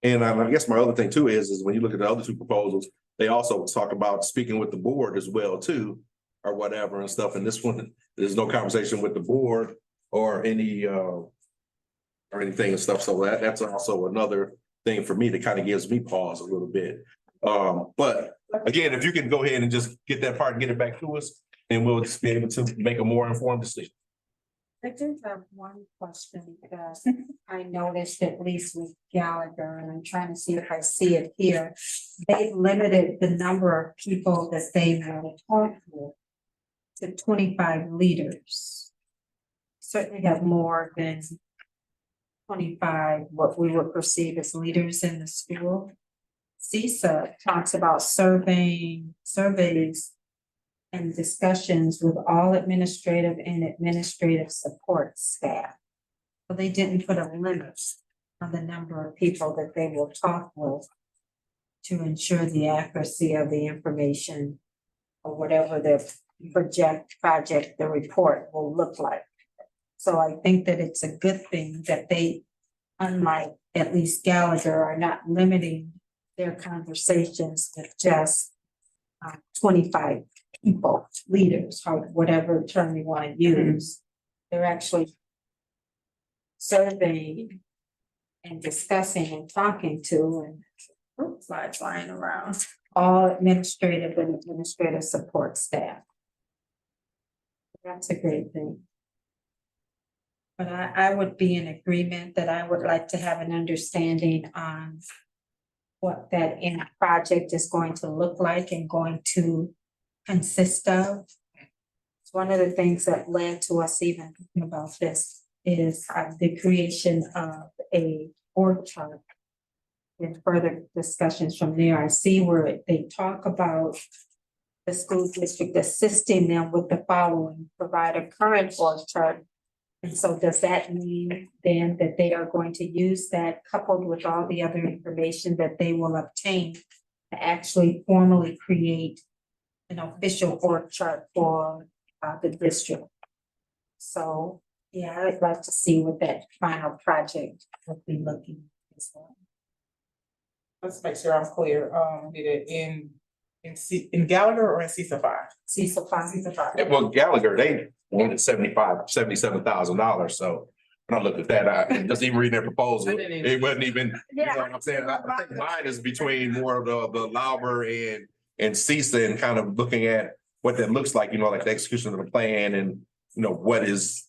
And I guess my other thing too is when you look at the other two proposals, they also talk about speaking with the board as well too, or whatever and stuff. And this one, there's no conversation with the board or any or anything and stuff. So that's also another thing for me that kind of gives me pause a little bit. But again, if you can go ahead and just get that part and get it back to us, then we'll just be able to make a more informed decision. I do have one question that I noticed at least with Gallagher, and I'm trying to see if I see it here. They've limited the number of people that they want to talk with to 25 leaders. Certainly have more than 25, what we would perceive as leaders in the school. CISA talks about surveys and discussions with all administrative and administrative support staff. So they didn't put a limit on the number of people that they will talk with to ensure the accuracy of the information or whatever the project, the report will look like. So I think that it's a good thing that they, unlike at least Gallagher, are not limiting their conversations with just 25 people, leaders, or whatever term you want to use. They're actually surveying and discussing and talking to and slides flying around all administrative and administrative support staff. That's a great thing. But I would be in agreement that I would like to have an understanding on what that end project is going to look like and going to consist of. It's one of the things that led to us even thinking about this is the creation of a org chart. And further discussions from there, I see where they talk about the school district assisting them with the following, provide a current org chart. And so does that mean then that they are going to use that coupled with all the other information that they will obtain to actually formally create an official org chart for the district? So, yeah, I'd like to see what that final project will be looking as well. Let's make sure I'm clear, did it in Gallagher or in CISA five? CISA five. CISA five. Yeah, well, Gallagher, they wanted $77,000. So when I looked at that, I just even reading their proposal, I didn't even- it wasn't even, you know what I'm saying? I think mine is between more of the Lauber and CISA and kind of looking at what that looks like, you know, like the execution of the plan and, you know, what is,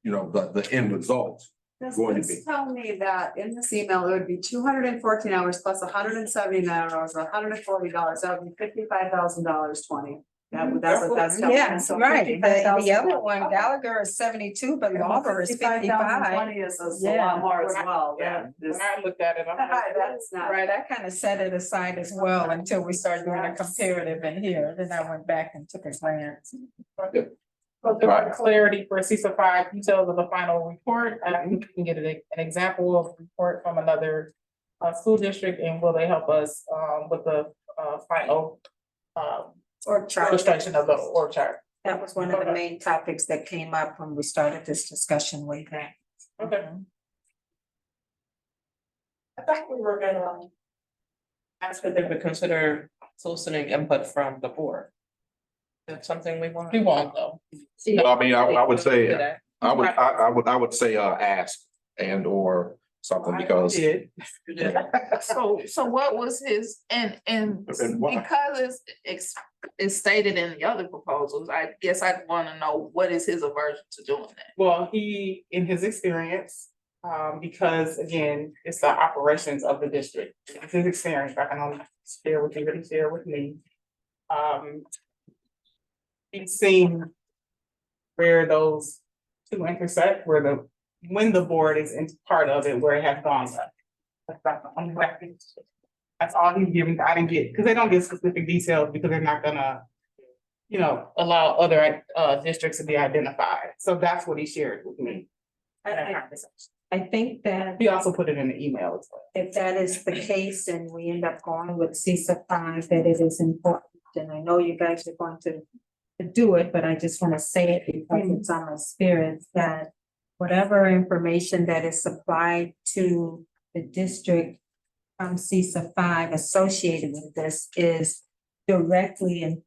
you know, the end result. Does Going to this be. tell me that in this email, it would be 214 hours plus 179 hours, or $140, that would be $55,000, 20. That's what that's telling me. Yeah, So right. The $55,000. other one, Gallagher is 72, but Lauber is 55. 20 is a Yeah. lot more as well. Yeah, This- when I looked at it, I'm like, That's not. Right, I kind of set it aside as well until we started doing a comparative in here, then I went back and took a glance. So just for clarity for CISA five, details of the final report, I think we can get an example of a report from another school district, and will they help us with the final Org chart, illustration of the org chart? that was one of the main topics that came up when we started this discussion way back. Okay. I thought we were gonna. Ask if they would consider soliciting input from the board. That's something we want. We won't though. No, I mean, I would say, Today. I would say ask and or something because. Did. So what was his, and And why? because it's stated in the other proposals, I guess I'd wanna know what is his aversion to doing that. Well, he, in his experience, Because again, it's the operations of the district. It's his experience, I can only share with you, really share with me. He's seen where those two intersect, when the board is in part of it, where it has gone left. That's not the only way. That's all he's giving. I didn't get, because they don't get specific details because they're not gonna, allow other districts to be identified. So that's what he shared with me. I think that He also put it in the email as well. if that is the case and we end up going with CISA 5, that it is important. And I know you guys are going to do it, but I just want to say it because it's on my spirit that whatever information that is supplied to the district from CISA 5 associated with this is directly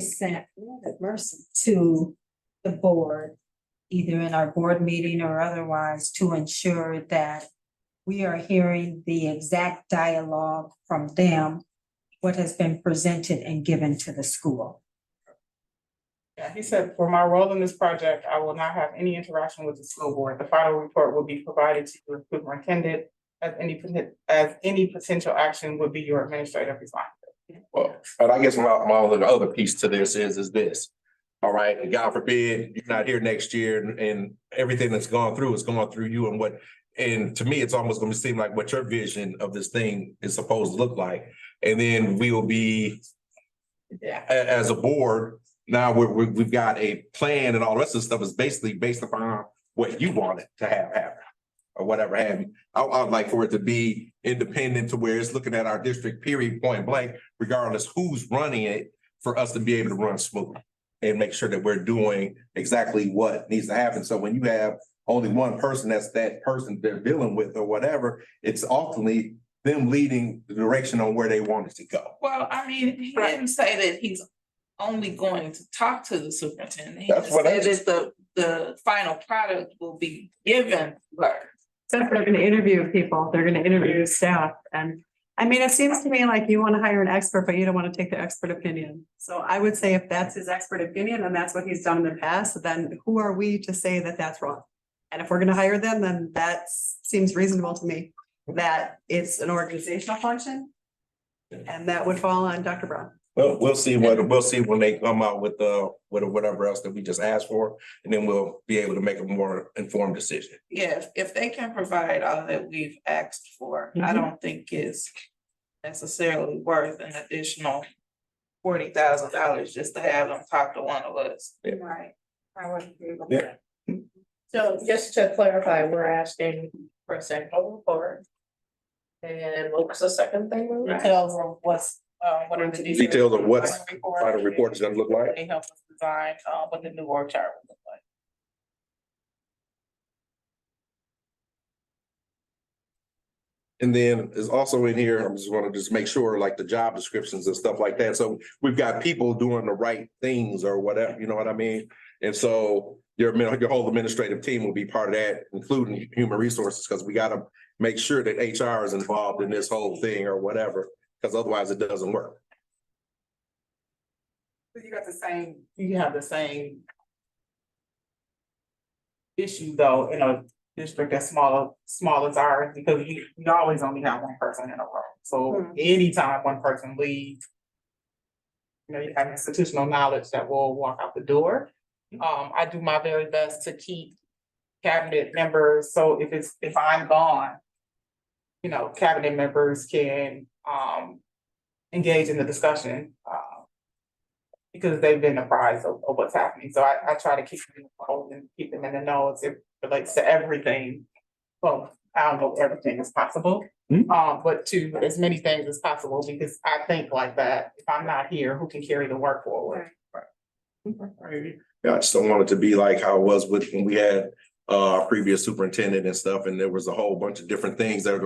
sent to the board, either in our board meeting or otherwise, to ensure that we are hearing the exact dialogue from them, what has been presented and given to the school. Yeah, he said, for my role in this project, I will not have any interaction with the school board. The final report will be provided to the superintendent as any potential action would be your administrative responsibility. Well, but I guess my other piece to this is this. All right, and God forbid, you're not here next year and everything that's gone through is going through you and to me, it's almost gonna seem like what your vision of this thing is supposed to look like. And then we will be, as a board, now we've got a plan and all the rest of the stuff is basically based upon what you want it to have happen. Or whatever have you. I'd like for it to be independent to where it's looking at our district period point blank, regardless who's running it, for us to be able to run smoothly. And make sure that we're doing exactly what needs to happen. So when you have only one person, that's that person they're dealing with or whatever, it's ultimately them leading the direction on where they want it to go. Well, I mean, he didn't say that he's only going to talk to the superintendent. He That's just what I said that the final product will be given her. So they're gonna interview people, they're gonna interview staff, and I mean, it seems to me like you wanna hire an expert, but you don't wanna take the expert opinion. So I would say if that's his expert opinion and that's what he's done in the past, then who are we to say that that's wrong? And if we're gonna hire them, then that seems reasonable to me, that it's an organizational function. And that would fall on Dr. Brown. Well, we'll see when they come out with whatever else that we just asked for, and then we'll be able to make a more informed decision. Yeah, if they can provide all that we've asked for, I don't think it's necessarily worth an additional $40,000 just to have them talk to one of us. Right. I would agree with Yeah. that. So just to clarify, we're asking for a central report. And what was the second thing? Details of what are the Details of what final report is gonna look like. They help us design, what the new org chart will look like. And then is also in here, I just wanna make sure, like the job descriptions and stuff like that, so we've got people doing the right things or whatever, you know what I mean? And so your whole administrative team will be part of that, including human resources, because we gotta make sure that HR is involved in this whole thing or whatever, because otherwise it doesn't work. You have the same issue though, in a district that's small as ours, because you always only have one person in a row. So anytime one person leaves, you have institutional knowledge that will walk out the door. I do my very best to keep cabinet members, so if I'm gone, cabinet members can engage in the discussion, because they've been apprised of what's happening. So I try to keep them involved and keep them in the know as it relates to everything. Well, I don't know if everything is possible, but to as many things as possible, because I think like that, if I'm not here, who can carry the work forward? Yeah, I just don't want it to be like how it was when we had our previous superintendent and stuff, and there was a whole bunch of different things that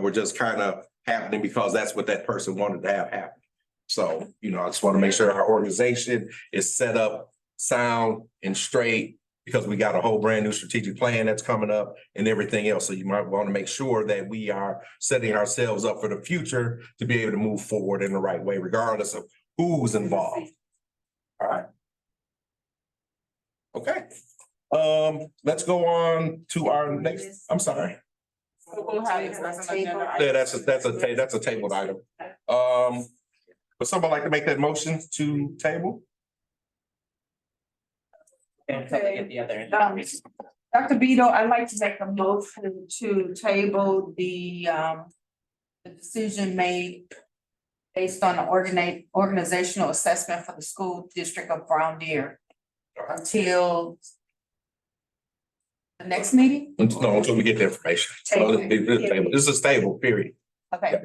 were just kind of happening because that's what that person wanted to have happen. So, I just want to make sure our organization is set up sound and straight, because we got a whole brand new strategic plan that's coming up and everything else. So you might want to make sure that we are setting ourselves up for the future to be able to move forward in the right way, regardless of who's involved. All right. Okay. Let's go on to our next, I'm sorry. We'll have this as an agenda item. Yeah, that's a tabled item. Would someone like to make that motion to table? And so they get the other. Dr. Beto, I'd like to make a motion to table the decision made based on the organizational assessment for the school district of Brown Deer until the next meeting? No, until we get the information. So this is stable, period. Okay.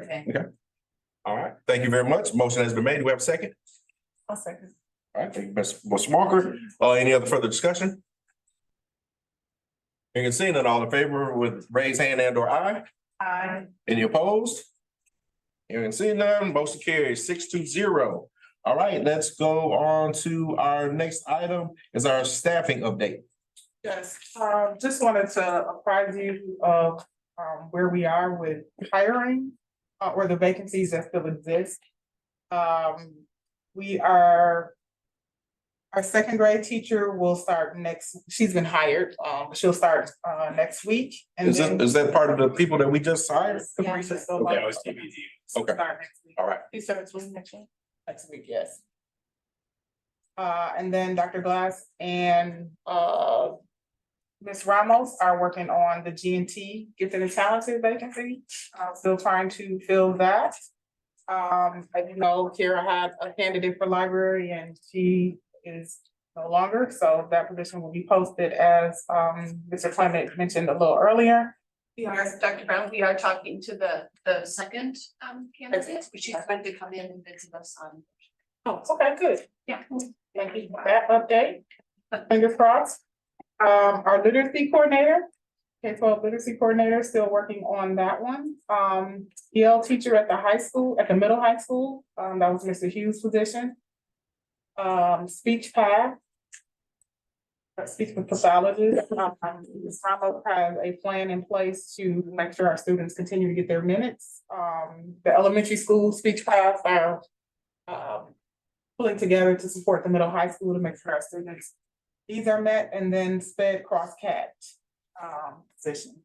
All right, thank you very much. Motion has been made. Do we have a second? I'll second. All right, thank you, Ms. Walker. Any other further discussion? You can see that all in favor with raise hand and or aye. Aye. Any opposed? You can see none. Motion carries 6-0. All right, let's go on to our next item is our staffing update. Yes, just wanted to apprise you of where we are with hiring or the vacancies that still exist. Our second grade teacher will start she's been hired, she'll start next week. And then Is that part of the people that we just hired? Capricia still Okay. That was TBD. Okay. start next week. All right. He starts with next week, yes. And then Dr. Glass and Ms. Ramos are working on the G&T gifted and talented vacancy. Still trying to fill that. As you know, Kara had a candidate for library and she is no longer, so that position will be posted as Mr. Clement mentioned a little earlier. We are, Dr. Brown, we are talking to the second candidate, which is going to come in and visit us on. Oh, okay, good. Yeah. Thank you for that update. Fingers crossed. Our literacy coordinator, K-12 literacy coordinator, still working on that one. EL teacher at the high school, at the middle high school, that was Mr. Hughes' position. Speech path. Speech pathologist, Ms. Ramos has a plan in place to make sure our students continue to get their minutes. The elementary school speech paths are pulling together to support the middle high school to make sure our students' needs are met, and then SPED cross-cat position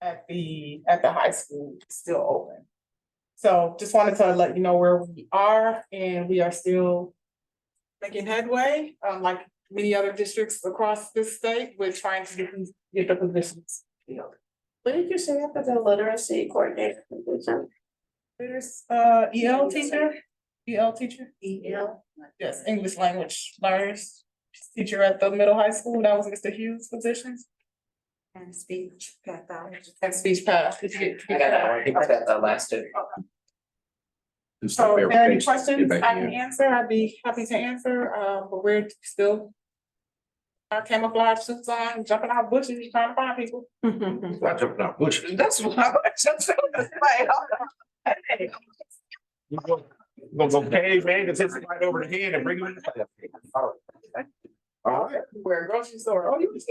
at the high school is still open. So just wanted to let you know where we are, and we are still making headway, like many other districts across this state, with trying to get the positions filled. What did you say after the literacy coordinator position? There's EL teacher. EL. Yes, English language learners teacher at the middle high school. That was Mr. Hughes' position. And speech pathology. And speech path. Did you get? I got that one. I think I got the last two. So if there are any questions I can answer, I'd be happy to answer, but we're still our camouflage suits on, jumping out bushes, trying to find people. Not jumping out bushes. That's what I was We're gonna go caveman, just hit somebody over the head and bring them in the class. All right. We're a grocery store. Oh, you was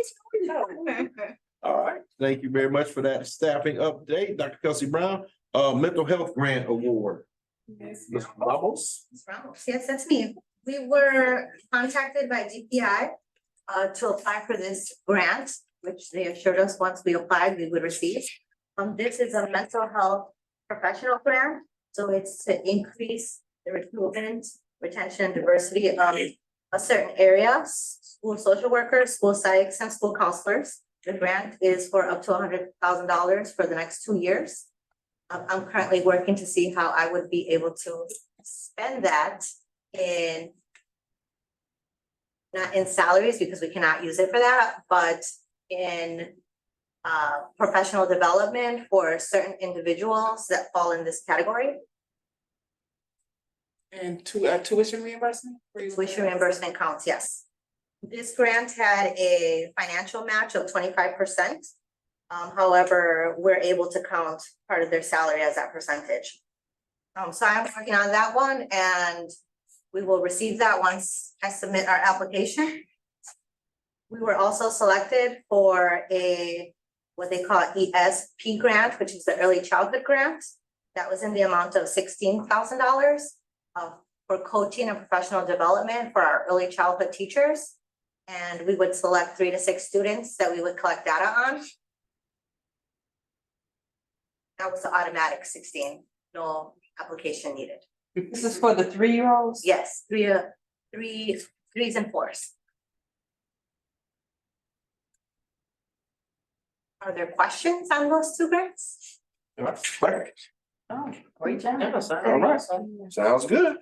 All right, thank you very much for that staffing update, Dr. Kelsey Brown. Mental health grant award. Ms. Ramos. Yes, that's me. We were contacted by GPI to apply for this grant, which they assured us once we applied, we would receive. This is a mental health professional grant, so it's to increase the recruitment, retention, and diversity of a certain area, school social workers, school psychs, and school counselors. The grant is for up to $100,000 for the next 2 years. I'm currently working to see how I would be able to spend that in, not in salaries, because we cannot use it for that, but in professional development for certain individuals that fall in this category. And tuition reimbursement? Tuition reimbursement counts, yes. This grant had a financial match of 25%. However, we're able to count part of their salary as that percentage. So I'm working on that one, and we will receive that once I submit our application. We were also selected for what they call ESP grant, which is the early childhood grant. That was in the amount of $16,000 for coaching and professional development for our early childhood teachers. And we would select 3 to 6 students that we would collect data on. That was the automatic 16, no application needed. This is for the 3-year-olds? Yes, 3s and 4s. Are there questions on those 2 grants? Perfect. Oh, great job. All right. Sounds good.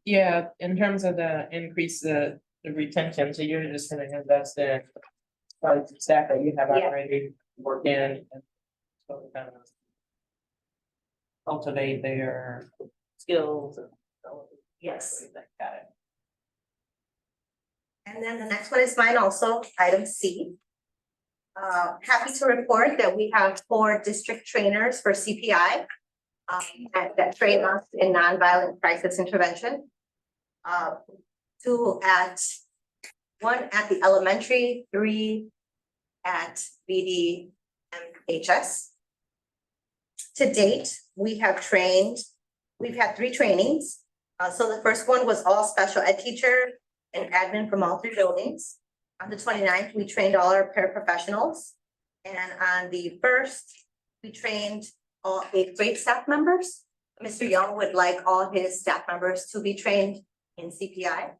Yeah, in terms of the increase, the retention, so you're just gonna invest in staff that you have Yeah. already working and so kind of cultivate their skills and. Yes. Got it. And then the next one is mine also, item C. Happy to report that we have 4 district trainers for CPI. That train us in nonviolent crisis intervention. 1 at the elementary, 3 at BDMHS. To date, we've had 3 trainings. So the first one was all special ed teacher and admin from all 3 buildings. On the 29th, we trained all our paraprofessionals. And on the 1st, we trained all 8th grade staff members. Mr. Young would like all his staff members to be trained in CPI.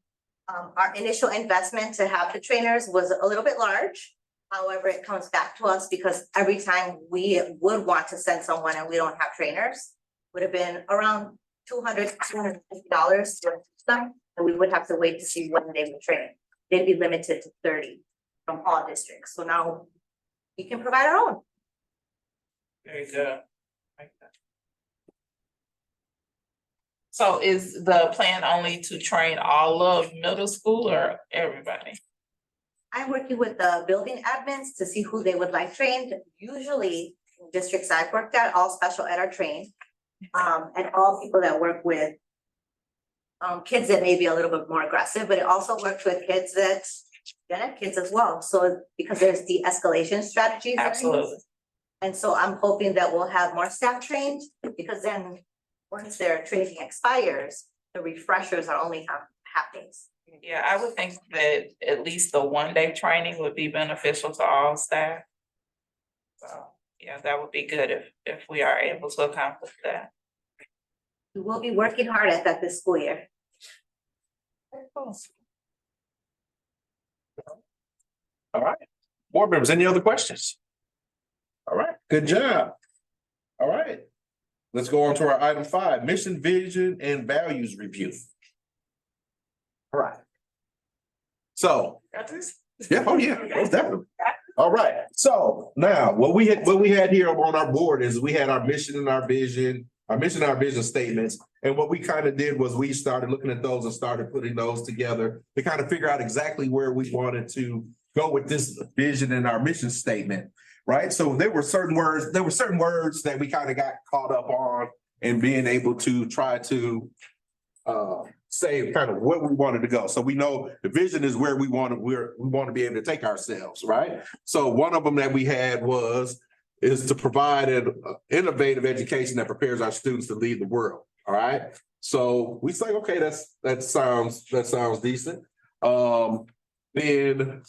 Our initial investment to have the trainers was a little bit large. However, it comes back to us because every time we would want to send someone and we don't have trainers, would have been around $200 to $250 to them, and we would have to wait to see when they would train. They'd be limited to 30 from all districts. So now we can provide our own. Very good. So is the plan only to train all of middle school or everybody? I'm working with the building admins to see who they would like trained. Usually in districts I've worked at, all special ed are trained. And all people that work with kids that may be a little bit more aggressive, but it also works with kids that have kids as well. So because there's de-escalation strategies. Absolutely. And so I'm hoping that we'll have more staff trained, because then once their training expires, the refreshers are only half days. Yeah, I would think that at least the 1-day training would be beneficial to all staff. So, yeah, that would be good if we are able to accomplish that. We will be working hard at that this school year. All right. Board members, any other questions? All right, good job. All right. Let's go on to our item 5, mission, vision, and values review. All right. So, Got this? yeah, oh yeah, most definitely. All right, so now what we had here on our board is we had our mission and our vision, statements. And what we kind of did was we started looking at those and started putting those together to kind of figure out exactly where we wanted to go with this vision and our mission statement. Right, so there were certain words that we kind of got caught up on and being able to try to say kind of what we wanted to go. So we know the vision is where we want to be able to take ourselves, right? So one of them that we had is to provide an innovative education that prepares our students to lead the world. All right. So we say, okay, that sounds decent. Then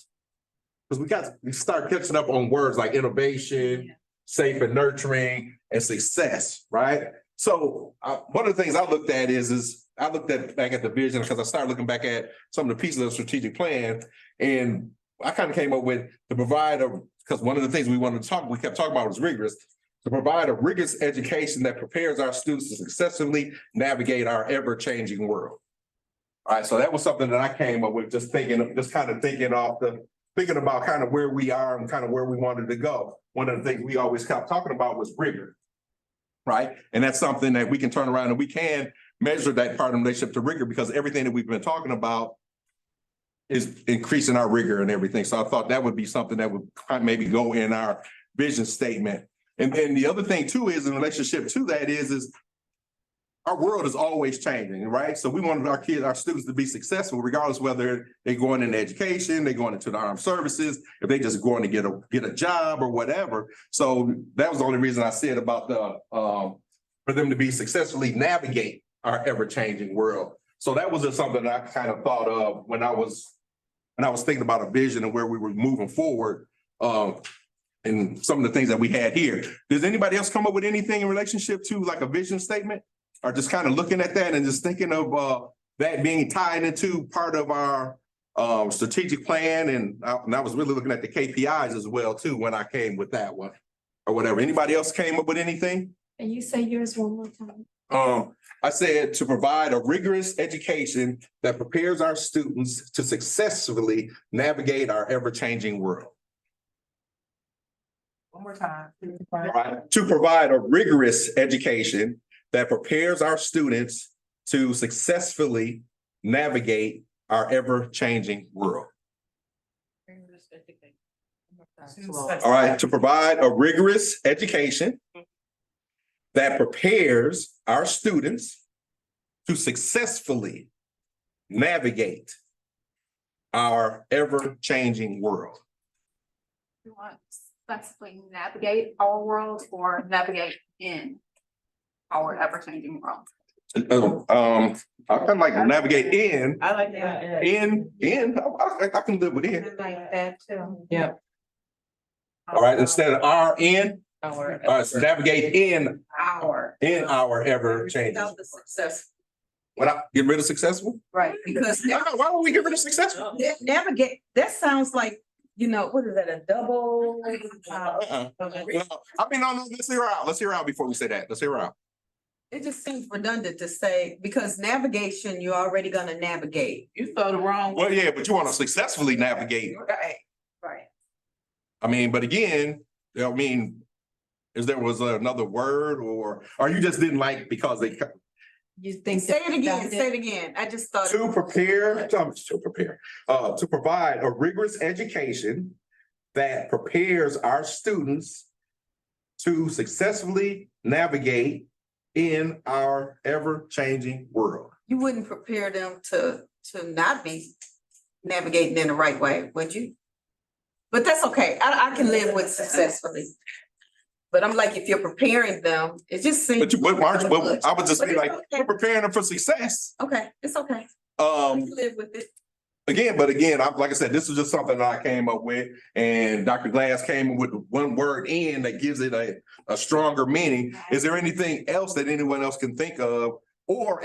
because we start catching up on words like innovation, safe and nurturing, and success, right? So one of the things I looked at is I looked back at the vision because I started looking back at some of the pieces of the strategic plan, and I kind of came up with to provide because one of the things we kept talking about was rigorous, to provide a rigorous education that prepares our students to successfully navigate our ever-changing world. All right, so that was something that I came up with, thinking about kind of where we are and kind of where we wanted to go. One of the things we always kept talking about was rigor, right? And that's something that we can turn around and we can measure that part of the relationship to rigor, because everything that we've been talking about is increasing our rigor and everything. So I thought that would be something that would maybe go in our vision statement. And then the other thing too is in relationship to that is our world is always changing, right? So we want our students to be successful, regardless whether they're going into education, they're going into the armed services, if they just going to get a job or whatever. So that was the only reason I said about for them to be successfully navigate our ever-changing world. So that was just something that I kind of thought of when I was and I was thinking about a vision and where we were moving forward, and some of the things that we had here. Does anybody else come up with anything in relationship to like a vision statement? Or just kind of looking at that and just thinking of that being tied into part of our strategic plan, and I was really looking at the KPIs as well too when I came with that one. Or whatever. Anybody else came up with anything? Can you say yours one more time? I said to provide a rigorous education that prepares our students to successfully navigate our ever-changing world. One more time. All right, to provide a rigorous education that prepares our students to successfully navigate our ever-changing world. All right, to provide a rigorous education that prepares our students to successfully navigate our ever-changing world. You want successfully navigate our world or navigate in our ever-changing world? I kind of like navigate in, I like that. I can live with in. Like that too. Yeah. All right, instead of our in, Our. navigate in Our. our ever-changing. Without the success, Get rid of successful? right, because Why don't we get rid of successful? navigate, that sounds like, you know, what is that, a double? Well, I mean, no, let's hear her out. Let's hear her out before we say that. Let's hear her out. It just seems redundant to say, because navigation, you're already gonna navigate. You spelled it wrong. Well, yeah, but you want to successfully navigate. Right, right. I mean, but again, I mean, is there was another word or you just didn't like because they You think. Say it again, say it again. I just thought. to prepare, to provide a rigorous education that prepares our students to successfully navigate in our ever-changing world. You wouldn't prepare them to not be navigating in the right way, would you? But that's okay. I can live with successfully. But I'm like, if you're preparing them, it just seems. But March, I would just be like, we're preparing them for success. Okay, it's okay. I can live with it. Again, like I said, this is just something that I came up with, and Dr. Glass came up with one word in that gives it a stronger meaning. Is there anything else that anyone else can think of, or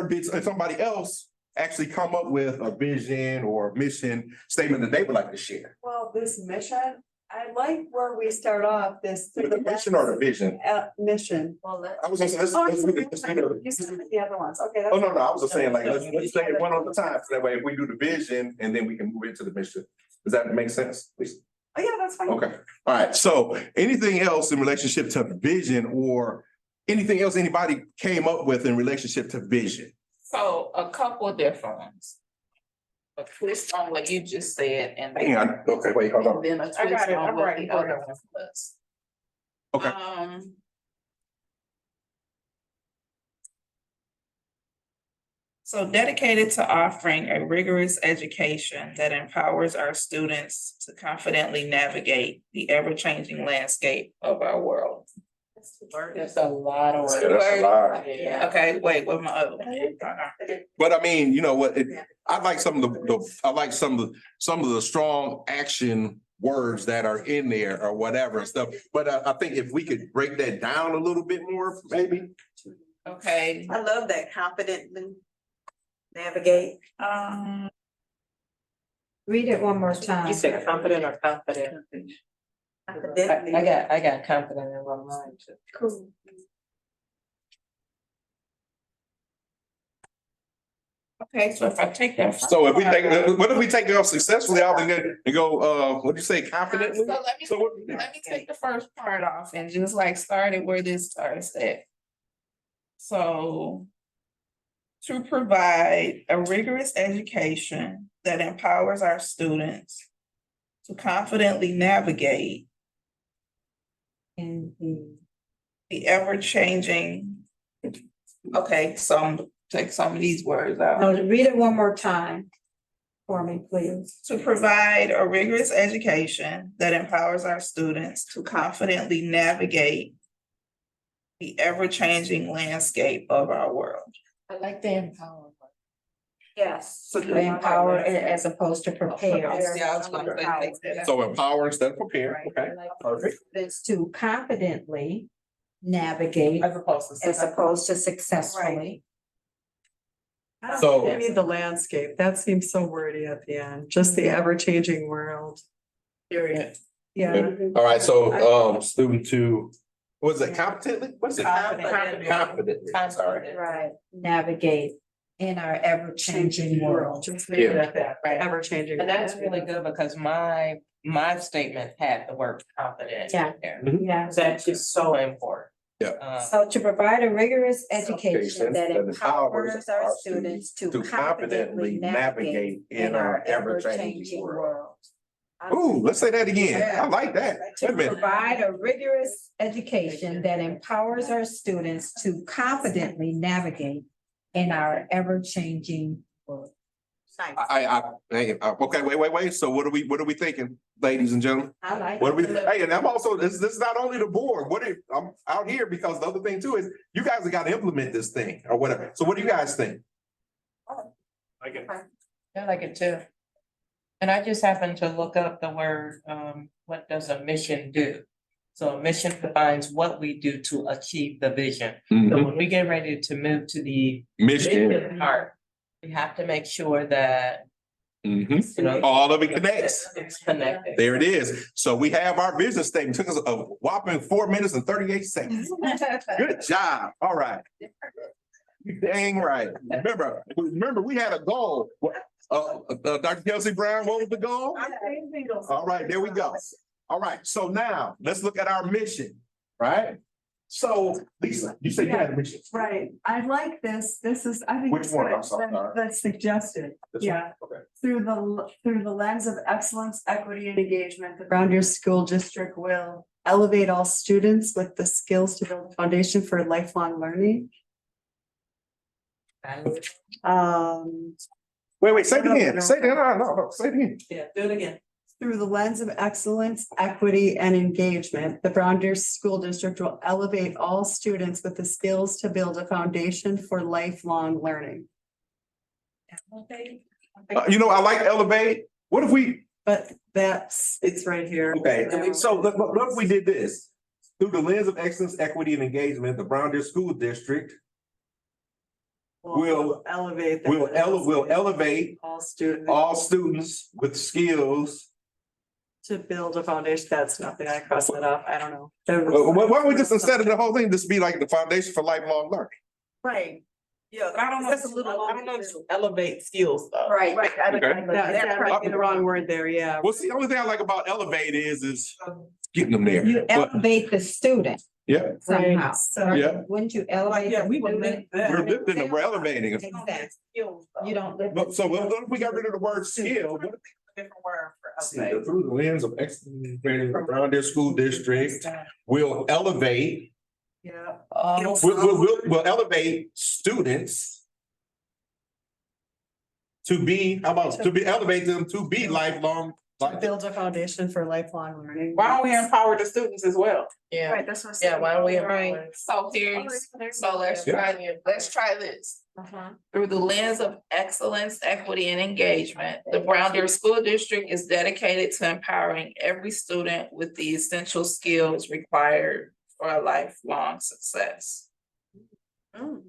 did somebody else actually come up with a vision or mission statement that they would like to share? Well, this mission, I like where we start off this. The mission or the vision? Mission. Well, I was just, let's You said the other ones, okay. Oh, no, I was just saying, like, let's say it one at a time, so that way if we do the vision and then we can move into the mission. Does that make sense? Please. Oh, yeah, that's fine. Okay, all right, so anything else in relationship to vision or anything else anybody came up with in relationship to vision? So a couple of different ones. A twist on what you just said and. Hang on, okay, wait, hold on. And then a I got twist it. on I'm what writing the it other down. one was. Okay. So dedicated to offering a rigorous education that empowers our students to confidently navigate the ever-changing landscape of our world. There's a lot of work. Yeah, that's a lot. Yeah. Okay, wait, what my other one? But I mean, you know what, I like some of the strong action words that are in there or whatever and stuff. But I think if we could break that down a little bit more, maybe. Okay, I love that, confidently navigate. Read it one more time. You said confident or confident? Confidently. I got confident in my mind too. Cool. okay, so if I take that. So if we take, what if we take it off successfully out and go, what'd you say, confidently? So let me take the first part off and just like start it where this starts at. So to provide a rigorous education that empowers our students to confidently navigate In the ever-changing. Okay, so I'm gonna take some of these words out. No, read it one more time for me, please. To provide a rigorous education that empowers our students to confidently navigate the ever-changing landscape of our world. I like the empowerment. Yes, So to empower as opposed to prepare. Yeah, I was gonna say like that. So empower instead of prepare, okay, perfect. Students to confidently navigate As opposed to. as opposed to successfully. So- I need the landscape. That seems so wordy at the end, just the ever-changing world. Period. Yeah. All right, so, student to, was it competently? What's it? Confidently. Confidently, sorry. Right. Navigate in our ever-changing world. Just leave it Yeah. at that, Right. ever-changing. And that's really good because my statement had the word confident Yeah. in there. Yeah. That's just so important. Yeah. So to provide a rigorous education Education that that empowers our students to confidently navigate in our ever-changing world. Ooh, let's say that again. I like that. Wait To a minute. provide a rigorous education that empowers our students to confidently navigate in our ever-changing world. Okay, wait. So what are we thinking, ladies and gentlemen? I like. What are we, hey, and I'm also, this is not only the board, I'm out here because the other thing too is you guys have got to implement this thing or whatever. So what do you guys think? I get I like it too. And I just happened to look up the word, what does a mission do? So a mission defines what we do to achieve the vision. So when we get ready to move to the Mission. mission part, we have to make sure that, you know. All of it connects. It's connected. There it is. So we have our vision statement. Took us a whopping 4 minutes and 38 seconds. Good job. All right. You dang right. Remember, we had a goal. Dr. Kelsey Brown, what was the goal? All right, there we go. All right, so now let's look at our mission, right? So Lisa, you said you had a mission. Right, I like this. This is, I think. Which it's one? good. I'm sorry. That's suggested. This one? Yeah. Okay. Through the lens of excellence, equity, and engagement, the Brown Deer School District will elevate all students with the skills to build a foundation for lifelong learning. Wait, say it again. Say it again. No, say it again. Yeah, do it again. Through the lens of excellence, equity, and engagement, the Brown Deer School District will elevate all students with the skills to build a foundation for lifelong learning. I like elevate. What if we, But it's right here. okay, so what if we did this? Through the lens of excellence, equity, and engagement, the Brown Deer School District will elevate. will elevate All students all students with skills. to build a foundation. That's nothing. I crossed that off. I don't know. Why don't we just, instead of the whole thing, just be like the foundation for lifelong learning? Right. Yeah, I don't know. That's a little, I don't know if to elevate skills though. Right. Okay. That might be the wrong word there, yeah. Well, see, the only thing I like about elevate is getting them there. You But, elevate the student yeah, somehow. So- yeah, Wouldn't you elevate? Yeah, the we would student? lift that. we're lifting them, we're elevating them. Exactly. Skills though. You don't lift. But so what if we got rid of the word skill? What if Different word for See, elevate. through the lens of excellence, around their school district, will elevate, Yeah. we'll elevate students to be, elevate them to be lifelong. Build a foundation for lifelong learning. Why don't we empower the students as well? Yeah, Right, that's what. yeah, why don't we? Right. So let's try this. Through the lens of excellence, equity, and engagement, the Brown Deer School District is dedicated to empowering every student with the essential skills required for a lifelong success. One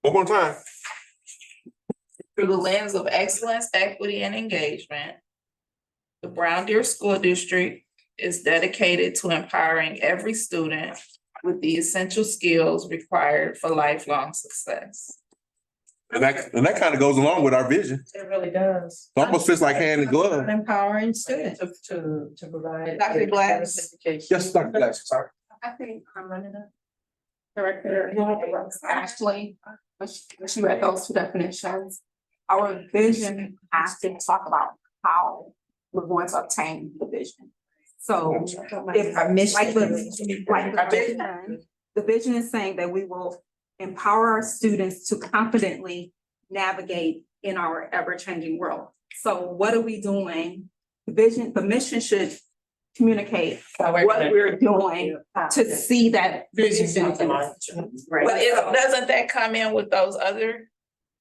more time. Through the lens of excellence, equity, and engagement, the Brown Deer School District is dedicated to empowering every student with the essential skills required for lifelong success. And that kind of goes along with our vision. It really does. It almost fits like hand in glove. Empowering students. To provide. Dr. Glass. education. Yes, Dr. Glass, sorry. I think I'm running it. Director. Actually, when she read those two definitions, our vision has to talk about how we're going to obtain the vision. So if Our mission. like the vision is saying that we will empower our students to confidently navigate in our ever-changing world. So what are we doing? The mission should communicate How what gonna- we're doing to see that vision. But doesn't that come in with those other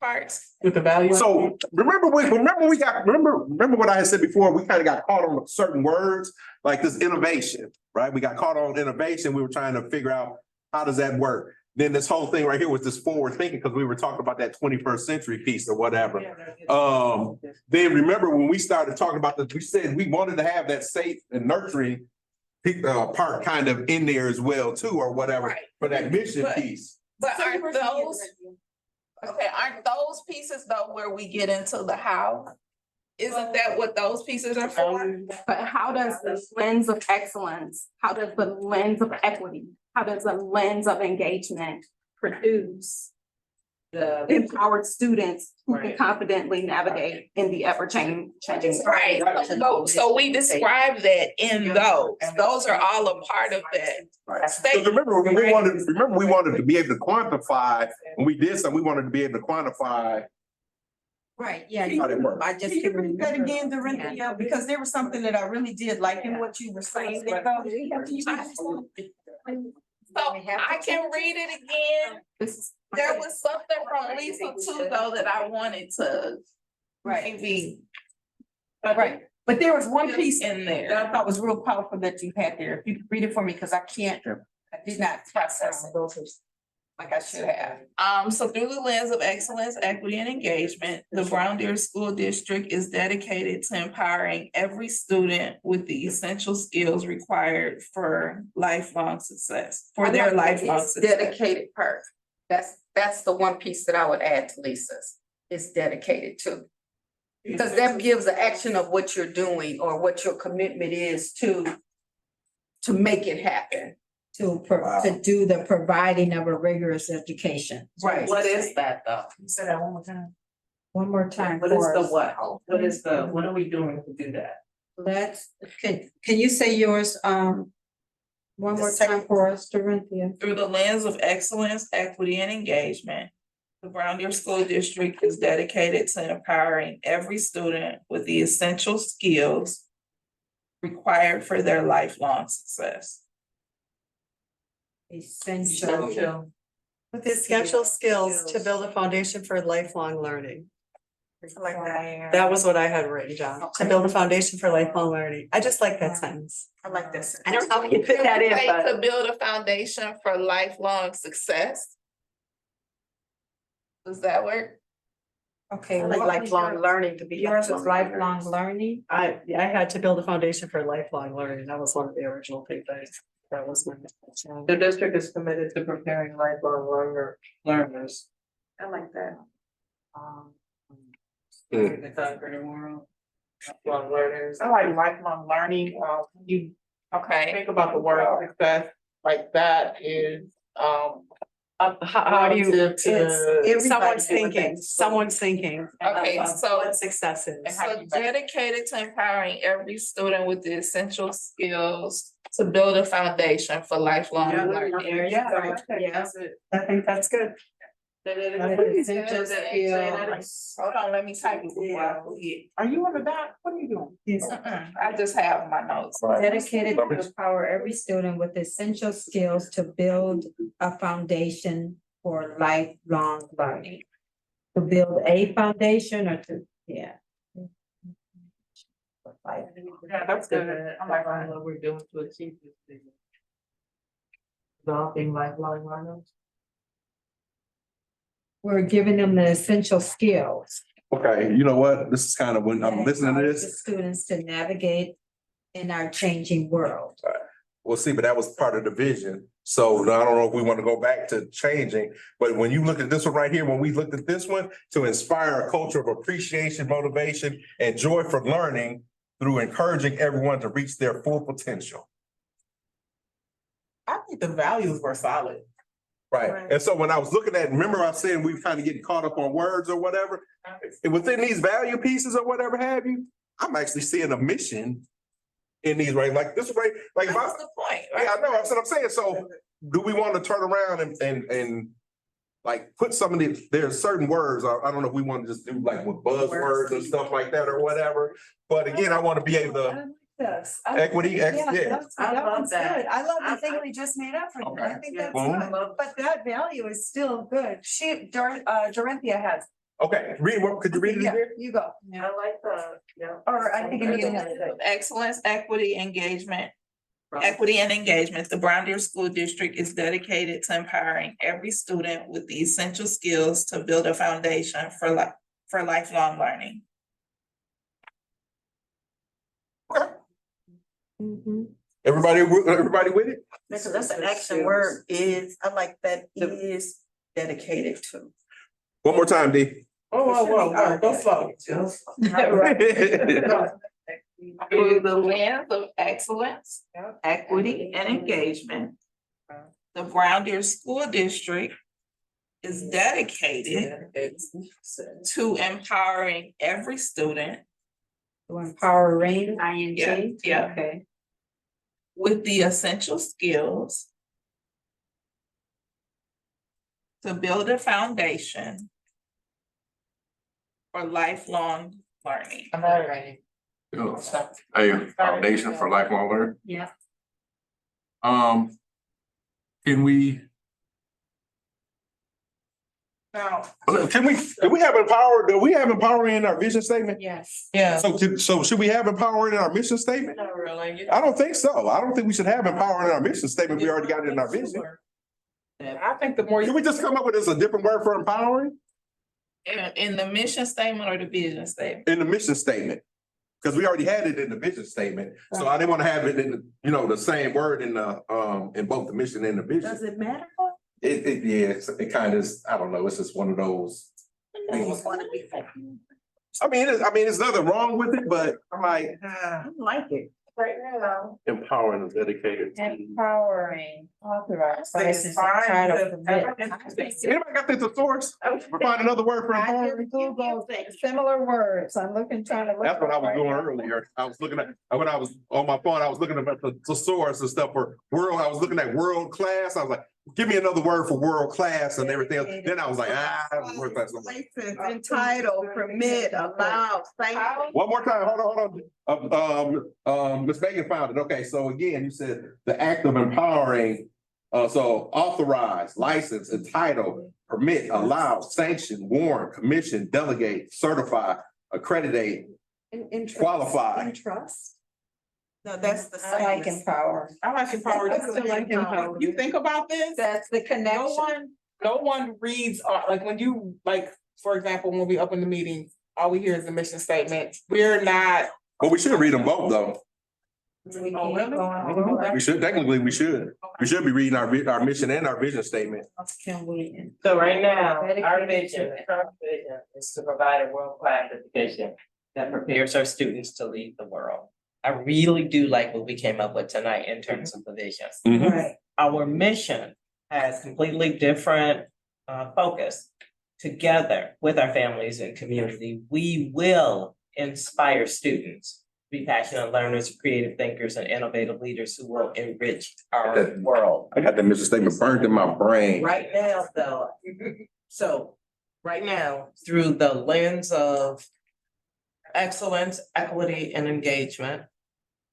parts. With the value. So remember what I had said before, we kind of got caught on certain words, like this innovation, right? We got caught on innovation. We were trying to figure out how does that work? Then this whole thing right here was this forward thinking, because we were talking about that 21st century piece or whatever. Then remember when we started talking about this, we said we wanted to have that safe and nurturing part kind of in there as well too, or whatever, Right. for that mission But- piece. But aren't those, okay, aren't those pieces though where we get into the how? Isn't that what those pieces are for? But how does the lens of excellence, how does the lens of equity, how does the lens of engagement produce The, empowered students who can Right. confidently navigate in the ever-changing Right, so we describe that in those are all a part of that. Because remember, we wanted to be able to quantify, when we did something, we wanted to be able to quantify. Right, yeah. How that work. I just. Can you couldn't repeat that remember. again, Dorinda? Yeah, because there was something that I really did like in what you were saying. So I can read it again. There was something from Lisa too, though, that I wanted to maybe. Right, but there was one piece in there that I thought was real powerful that you had there. If you could read it for me, because I did not process it like I should have. So through the lens of excellence, equity, and engagement, the Brown Deer School District is dedicated to empowering every student with the essential skills required for lifelong success, for their lifelong success. Dedicated part. That's the one piece that I would add to Lisa's, is dedicated to. Because that gives the action of what you're doing or what your commitment is to make it happen. To do the providing of a rigorous education. Right. what is that though? Say that one more time. One more time. What is for the us. what are we doing to do that? Can you say yours, one more time for us, Dorinthia? Through the lens of excellence, equity, and engagement, the Brown Deer School District is dedicated to empowering every student with the essential skills required for their lifelong success. Essential. With the essential skills to build a foundation for lifelong learning. Like that. That was what I had written down, to build a foundation for lifelong learning. I just like that sentence. I like this. I don't know how you put that in, Say but. to build a foundation for lifelong success. Does that work? Okay. I like what was lifelong your- learning to be. Yours was lifelong learning? I had to build a foundation for lifelong learning. That was one of the original things that was my. The district is committed to preparing lifelong learners. I like that. The conquering world. Lifelong learners. I like lifelong learning. You Okay. think about the word success, like that is, How do you, relative it's, to someone's everybody doing thinking, things. someone's thinking. Okay, so- What success is. So dedicated to empowering every student with the essential skills to build a foundation for lifelong learning. Yeah, I think that's good. Essential skills. Hold on, let me type it before I forget. Are you on the back? What are you doing? I just have my notes. Dedicated to empower every student with essential skills to build a foundation for lifelong learning. To build a foundation or to, yeah. Yeah, that's good. I like that. What we're doing to achieve this thing. Developing lifelong learners. We're giving them the essential skills. Okay, you know what? This is kind of when I'm that listening to empowers this. the Students to navigate in our changing world. Well, see, but that was part of the vision. So I don't know if we want to go back to changing, but when you look at this one right here, when we looked at this one, to inspire a culture of appreciation, motivation, and joy for learning through encouraging everyone to reach their full potential. I think the values were solid. Right. And so when I was looking at, remember I was saying we kind of getting caught up on words or whatever? And within these value pieces or whatever have you, I'm actually seeing a mission in these, right? Like this, right? Like if I, That's the point, yeah, right? I know, that's what I'm saying. So do we want to turn around and like put some of the, there's certain words, I don't know if we want to just do like with buzzwords and stuff like that or whatever. But again, I want to be able to Yes. equity, Yeah, yeah. that one's that. good. I love the thing we just made up for you. I Okay. think that's Mhm. good, but that value is still good. Dorinthia has Okay, could you read it Yeah, again? you go. I like the. Or I think you have it. Excellence, equity, equity and engagement. The Brown Deer School District is dedicated to empowering every student with the essential skills to build a foundation for lifelong learning. Everybody with it? So that's an action word is, I like that is dedicated to. One more time, D. Whoa, go slow. Through the lens of excellence, equity, and engagement, the Brown Deer School District is dedicated to empowering every student. To empowering, ING. Yeah. Okay. With the essential skills to build a foundation for lifelong learning. I'm all ready. A foundation for lifelong learning. Yeah. Can we? Now, Do we have empower, do we have empowering in our vision statement? Yes. yeah. So should we have empowering in our mission statement? Not really. I don't think so. I don't think we should have empowering in our mission statement. We already got it in our vision. I think the more Can you, we just come up with a different word for empowering In the mission statement or the vision statement? in the mission statement? Because we already had it in the vision statement. So I didn't want to have it in, the same word in in both the mission and the vision. Does it matter? It kind of is, I don't know, it's just one of those. things. I mean, there's nothing wrong with it, but I'm like, I like it. right now, empowering and dedicated. Empowering, authorized. I think it's fine, because Anybody got the thesaurus? We'll find another word for I empowering. just Googled similar words. I'm looking, trying to look. That's what I was right doing now. earlier. I was looking at, when I was on my phone, I was looking at the thesaurus and stuff for world. I was looking at world class. I was like, give me another word for world class and everything else. Then I was like, world class. Places, entitled, permit, allow, thank. One more time, hold on. Ms. Megan found it. Okay, so again, you said the act of empowering, so authorize, license, entitle, permit, allow, sanction, warrant, commission, delegate, certify, accreditate, qualify. Trust. No, that's the I like same. empower. I like empowered. I still like empowered. You think about this, That's the no connection. one reads, like when you, like, for example, when we open the meeting, all we hear is the mission statement. We're not. But we should read them both though. We Oh, keep really? going on. We should, technically, we should. We should be reading our mission and our vision statement. Can we? So right now, our Dedicated vision is to provide a world-class education that prepares our students to lead the world. I really do like what we came up with tonight in terms of the vision. Mhm. Right. Our mission has completely different focus. Together with our families and community, we will inspire students to be passionate learners, creative thinkers, and innovative leaders who will enrich our world. I got that mission statement burned in my brain. Right now, though, so right now, through the lens of excellence, equity, and engagement,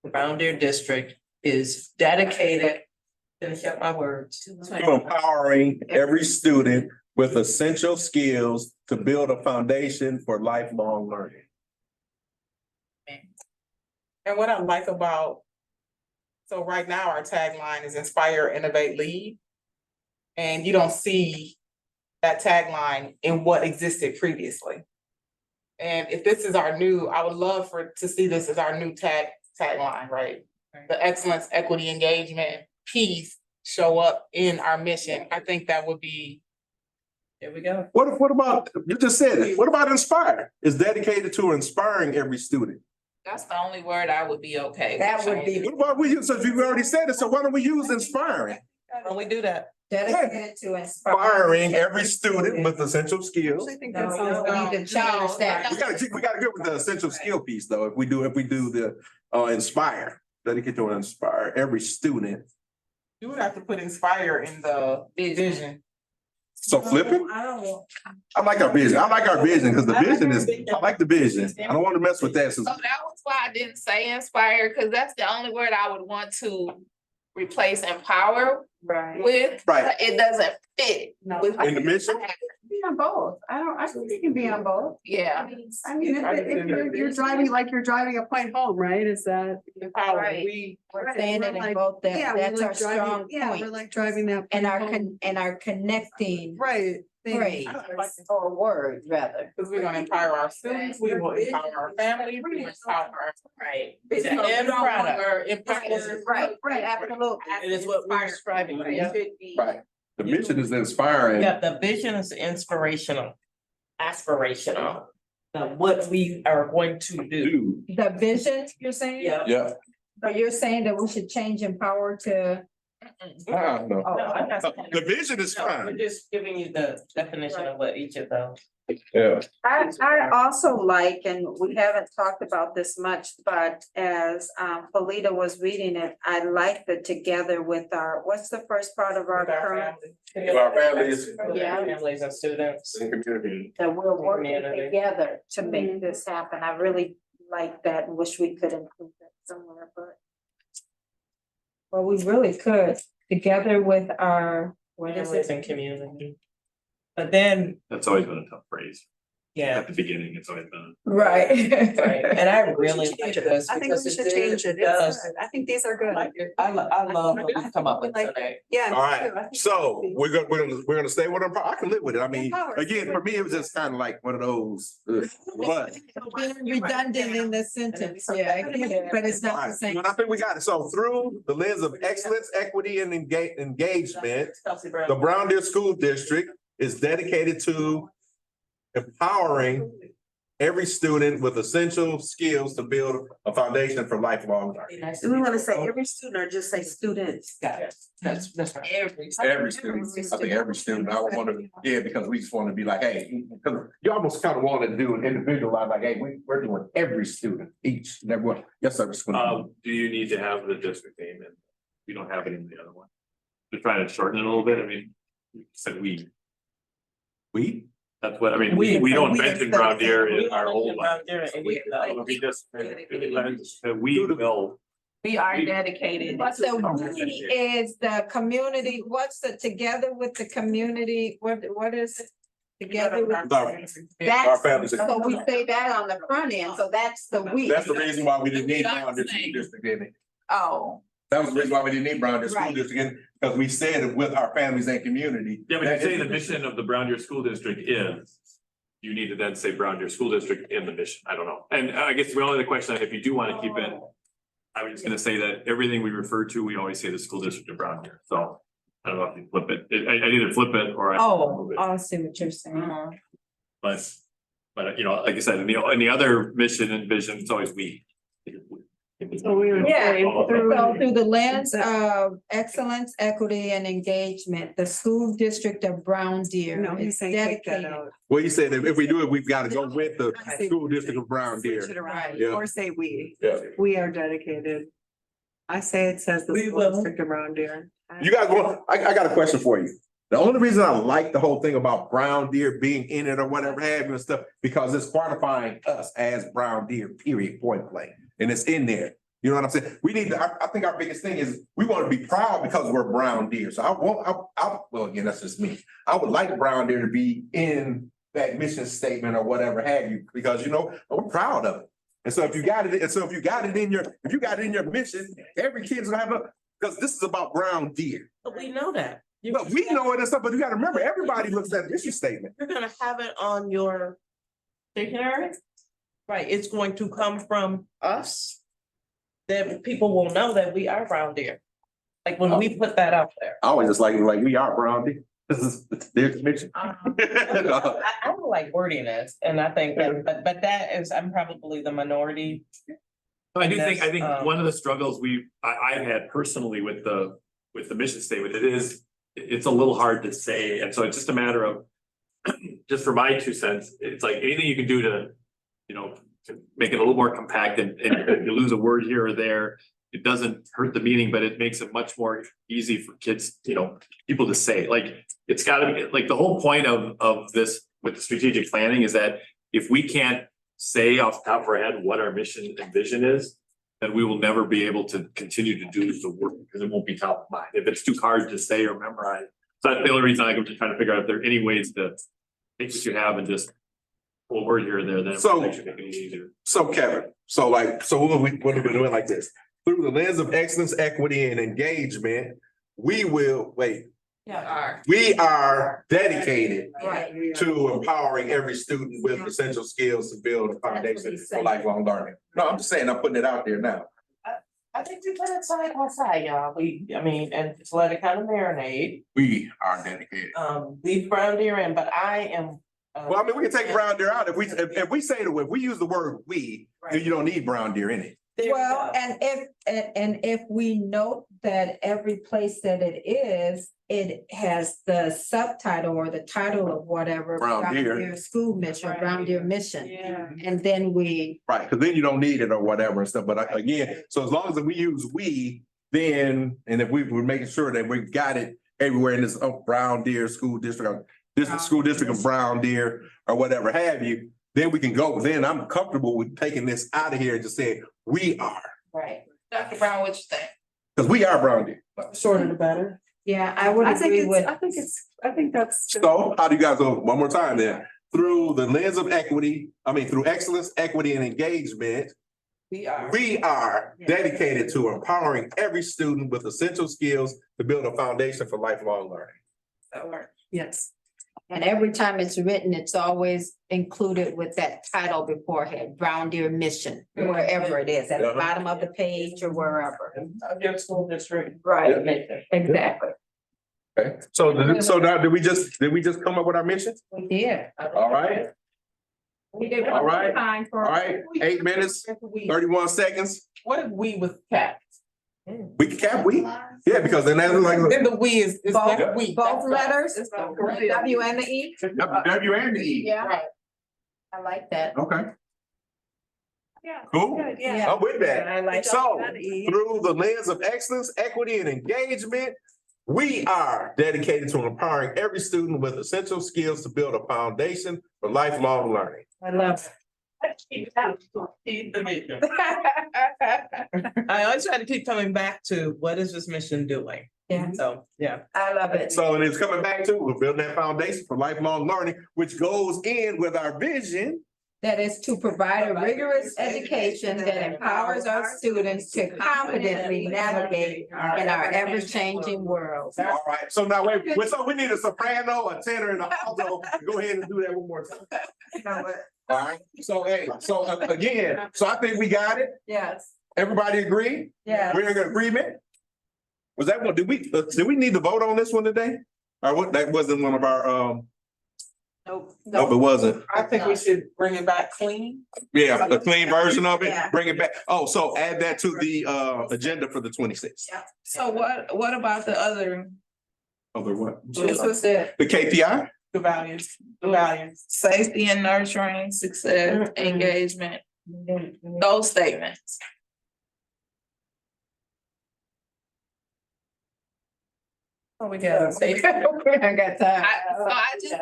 the Brown Deer District is dedicated, finish up my words. To empowering every student with essential skills to build a foundation for lifelong learning. And what I like about, so right now our tagline is inspire, innovate, lead. And you don't see that tagline in what existed previously. And if this is our new, I would love to see this as our new tagline, right? The excellence, equity, engagement piece show up in our mission. I think that would be. Here we go. What about, you just said it, what about inspire? It's dedicated to inspiring every student. That's the only word I would be okay with. That would be What about we use, so you've already said it, so why don't we use inspiring? When we do that, dedicated to inspire. Inspiring every student with essential skills. I think No, that's. no, we need to change that. We gotta get with the essential skill piece though, if we do the inspire, dedicate to inspire every student. You would have to put inspire in the vision. So flip it. I don't want. I like our vision. I like our vision because the vision is, I like the vision. I don't want to mess with that. So that was why I didn't say inspire, because that's the only word I would want to replace empower Right. with. Right. It doesn't fit. No. with- In the mission? on both. I think you can be on both. Yeah. I mean, if you're driving like you're driving a point home, right? Is that? Empower, Right. we, We're saying it in like- both, Yeah, that, we're that's like our driving- strong Yeah, we're point. like driving that. And point our home. and our connecting Right. thing. phrase or word rather. because we're gonna empower our students, we will empower our family, we will empower. Right. The The end product. Right, absolutely. It is what we're striving for, yeah. Right. The mission is inspiring. Yeah, the vision is inspirational, aspirational, what we are going to do. The vision, you're saying? Yeah. Yeah. So you're saying that we should change empower to? No, I'm not saying The that. vision is No, we're fine. just giving you the definition of what each of those. Yeah. I also like, and we haven't talked about this much, but as Felita was reading it, I like the together with our, what's the first part of our current? Our families. Yeah. Families and students. And community. That we're working Community. together to make this happen. I really like that and wish we could include that somewhere, but. Well, we really could, together with our, what is Families it? and community. But then, That's always been a tough phrase. yeah, At the beginning, it's always been. Right. right, and I really like Change it. this I think because we it should change it. does. It's good. I think these are good. I love what we come up with Like- today. Yeah. me All right, too. I think so we should be. we're gonna stay with them. I can live with it. I mean, Empower. again, for me, it was just kind of like one of those, but. Redundant in the sentence, yeah, I get it, but it's not the Alright, same. I think we got it. So through the lens of excellence, equity, and engagement, Chelsea Brown. the Brown Deer School District is dedicated to empowering every student with essential skills to build a foundation for lifelong learning. Do we wanna say every student or just say students? Got it. That's right. Every student, I think every student, I would want to, yeah, because we just want to be like, hey, because you almost kind of want to do an individualized, like, hey, we're doing every student, each and every one. Yes, sir. Mr. Quinn. Do you need to have the district name and we don't have it in the other one? To try to shorten it a little bit, I mean, you said we, that's what, I mean, we don't we mention instead of Brown Deer We in our don't old mention one. Brown Deer in any of those. We just, we will, We are dedicated. But the we is the community, what's the together with the community, what is it? Together with. Our That's, families. so we say that on the front end, so that's the we. That's the reason why we didn't need Brown Deer School District in it. Oh, That was the reason why we didn't need Brown Deer School Right. District in, because we said it with our families and community. yeah, but That you say is- the mission of the Brown Deer School District is. You need to then say Brown Deer School District in the mission, I don't know, and I guess the only other question, if you do want to keep it. I was just gonna say that everything we refer to, we always say the school district of Brown Deer, so. I don't know if you flip it, I either flip it or I. Oh, move it. I see what you're saying. But you know, like I said, in the other mission and vision, it's always we. So we would Yeah, say So through. through the lens of excellence, equity, and engagement, the school district of Brown Deer No, he's is saying take that dedicated. out. Well, you said if we do it, we've got to go with the school district of Brown Switch Deer. it around, Right. Yeah. or say we. Yeah. We are dedicated. I say it says the We school will. district of Brown Deer. You guys want, I got a question for you. The only reason I like the whole thing about Brown Deer being in it or whatever have you and stuff, because it's quantifying us as Brown Deer, period, point blank. And it's in there. You know what I'm saying? We need to, I think our biggest thing is we want to be proud because we're Brown Deer. So well, again, that's just me. I would like Brown Deer to be in that mission statement or whatever have you, because you know, we're proud of it. And so if you got it, if you got it in your mission, every kid's gonna have because this is about Brown Deer. But we know that. But we know it and stuff, but you gotta remember, everybody looks at the mission statement. You're gonna have it on your dictionary. Right, it's going to come from us. Then people will know that we are Brown Deer. Like when we put that out there. I always just like we are Brown Deer. This is their mission. I don't like wording this, and I think that, but that is, I'm probably the minority. I think That's, one of the struggles I've had personally with the mission statement, it's a little hard to say, and so it's just a matter of. Just for my 2 cents, it's like anything you can do to, you know, to make it a little more compact and if you lose a word here or there. It doesn't hurt the meaning, but it makes it much more easy for kids, you know, people to say, like, it's gotta be, like, the whole point of this with the strategic planning is that if we can't say off the top of our head what our mission and vision is, then we will never be able to continue to do the work because it won't be top of mind. If it's too hard to say or memorize. So that's the only reason I'm just trying to figure out if there are any ways to take what you have and just pull a word here or there, then So- it makes it easier. So Kevin, so what are we doing like this? Through the lens of excellence, equity and engagement, we are dedicated Right. to empowering every student with essential skills to build a foundation for lifelong learning. No, I'm just saying, I'm putting it out there now. I think we put it side by side, y'all. And just let it kind of marinate. We are dedicated. Leave Brown Deer in, but I am. Well, I mean, we can take Brown Deer out. If we say if we use the word we, then you don't need Brown Deer in it. There we Well, go. and if we note that every place that it has the subtitle or the title of whatever. Brown Deer. School mission, Brown Deer mission. Yeah. And then we, Right, because then you don't need it or whatever and stuff. But again, so as long as we use we, then, and if we're making sure that we got it everywhere in this Brown Deer School District, school district of Brown Deer or whatever have you, then we can go. Then I'm comfortable with taking this out of here and just saying, we are, right, Dr. Brown, what you think? because we are Brown Deer. Shorter the better. yeah, I would I think agree it's, with. I think that's. So how do you guys go, one more time then? Through the lens of through excellence, equity and engagement, We are. we are dedicated to empowering every student with essential skills to build a foundation for lifelong learning. Yes. And every time it's written, it's always included with that title beforehand, Brown Deer Mission, wherever it is, at the bottom of the page or wherever. Of your school district. Right, exactly. Okay, so now, did we just come up with our mission? We did. All right, We did All right. one time for. all right, 8 minutes, 31 seconds. What if we was capped? We can cap we, yeah, because then that's like Then the we is Both, like we. both letters, It's the- W and the E. W and the E. Yeah. Right. I like that. Okay, Yeah. cool. Good, yeah. I'm with that. I like. So, E. through the lens of excellence, equity, and engagement, we are dedicated to empowering every student with essential skills to build a foundation for lifelong learning. I love I always try to keep coming back to what is this mission doing? Yeah. So, yeah. I love it. So, and it's coming back to, we're building that foundation for lifelong learning, which goes in with our vision. That is to provide a rigorous education that empowers our students to confidently navigate in our ever-changing world. All right, so now so we need a soprano, a tenor, and an alto. Go ahead and do that one more time. All right, so again, so I think we got it. Yes, Everybody agree? yeah. We're in agreement? Was that one, did we need to vote on this one today? Or what, that wasn't one of our, Nope. nope, it wasn't. I think we should bring it back clean. Yeah, a clean version of it, Yeah. bring it back. Oh, so add that to the agenda for the 26th. So what about the other? Other what? This was it. The KPI? The values. Safety and nurturing, success, engagement, those statements. Oh, we got. I got time. I just.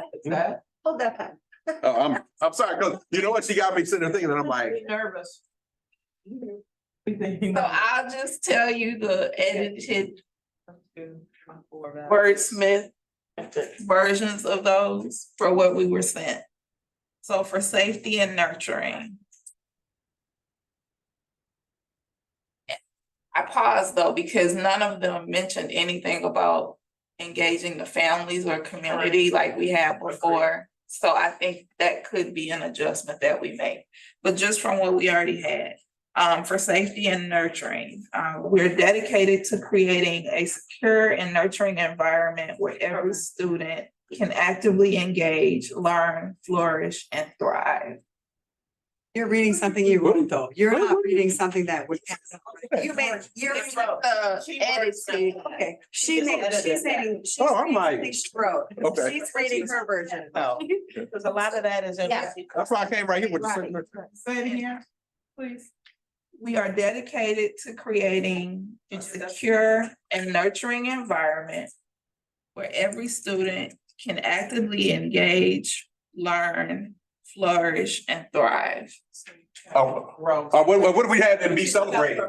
Hold that time. I'm sorry, cause you know what, she got me sitting there thinking, and I'm like, Nervous. So I'll just tell you the edited wordsmith versions of those for what we were sent. So for safety and nurturing. I paused though, because none of them mentioned anything about engaging the families or community like we had before. So I think that could be an adjustment that we make, but just from what we already had. For safety and nurturing, we're dedicated to creating a secure and nurturing environment where every student can actively engage, learn, flourish, and thrive. You're reading something you wrote though. You're not reading something that would. You made, you're. Okay, she's reading. Oh, I'm like- something she wrote. Okay. She's reading her version. No, because a lot of that is in. Yeah. that's why I came right here with Right. the. Say it here, please. We are dedicated to creating a secure and nurturing environment where every student can actively engage, learn, flourish, and thrive. Oh, what if we had to be celebrated?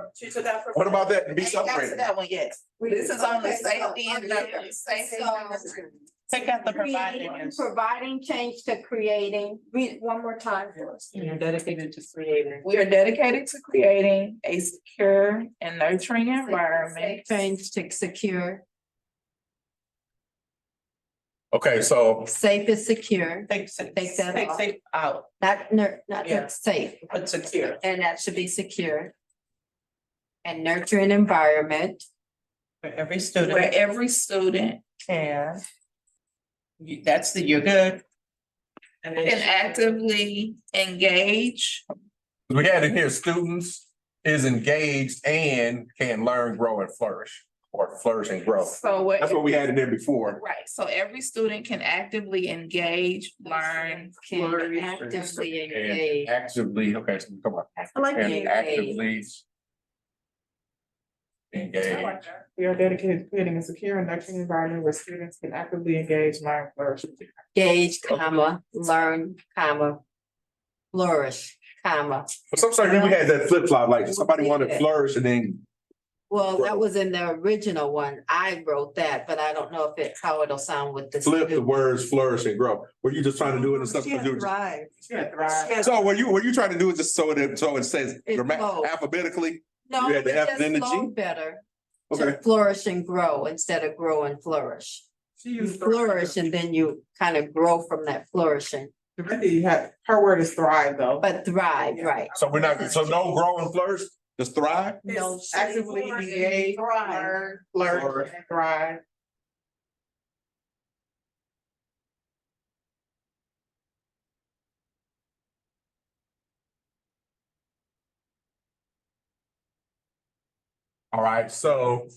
What about that, to be I ain't got to celebrated? that one yet. This is on the safety and nurturing. Safety and nurturing. Take out the providing. Providing change to creating. Read it one more time for us. You're dedicated to creating. We are dedicated to creating a secure and nurturing environment. Change to secure. Okay, so Safe is secure. Take that off. safe out, Not Yeah. safe. but secure. And that should be secure. And nurturing environment. For every Where student every student can. You're good. And can then actively engage. we had in here, students is engaged and can learn, grow, and flourish, or flourish and grow. So what? That's what we had in there before. Right, so every student can actively engage, learn, Can flourish. actively And engage. actively, okay, so come on. I like And engage. actively engage. We are dedicated to creating a secure and nurturing environment where students can actively engage, learn, flourish. Engage, comma, learn, comma, flourish, comma. But sometimes we had that flip flop, like somebody wanted to flourish and then Well, that was in the original one. I wrote that, but I don't know if how it'll sound with this. flip the words flourish and grow. Were you just trying to do it and stuff? She had thrive. So were you trying to do it just so it says It flowed. alphabetically? No, You had the it F just and then the G? flowed better. Okay. To flourish and grow instead of grow and flourish. You flourish and then you kind of grow from that flourishing, Her word is thrive though. but thrive, right? So we're not, so no grow and flourish, just thrive? No, Actively engage, learn, flourish, and thrive. All right, so.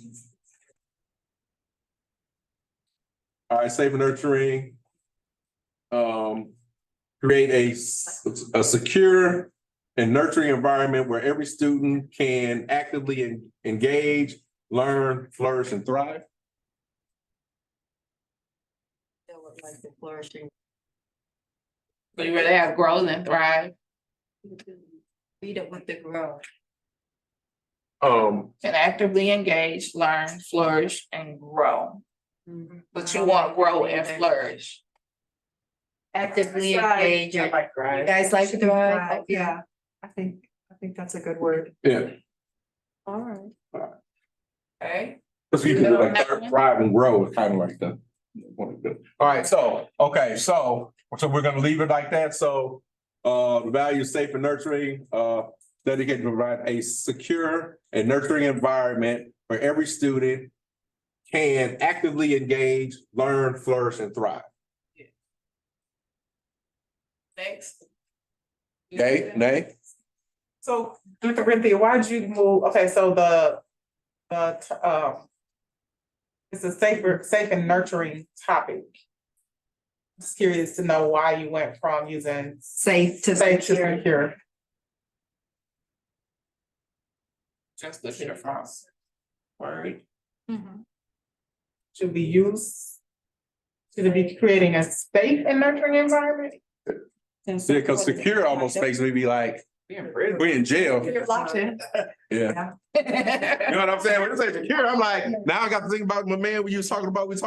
All right, safe and nurturing. Create a secure and nurturing environment where every student can actively engage, learn, flourish, and thrive. Like the flourishing. But you rather have growth and thrive, Beat it with the grow. can actively engage, learn, flourish, and grow. But you want grow and flourish. Actively engage. You guys like to thrive? Okay. Yeah, I think that's a good word. Yeah. All right. Okay, Because you can like thrive and grow, it's kind of like the. All right, so, okay, so we're gonna leave it like that, so. The value of safe and nurturing, dedicated to provide a secure and nurturing environment where every student can actively engage, learn, flourish, and thrive. next. Okay, nay? So, Dr. Renthia, why'd you move, okay, so it's a safe and nurturing topic. Just curious to know why you went from using Safe to safe to secure. secure. Just look at it from. Word. Should we use? Should it be creating a safe and nurturing environment? Yeah, because secure almost makes me be like, we in jail. You're locked in. Yeah. You know what I'm saying? When you say secure, I'm like, now I got to think about my man we was talking about, what,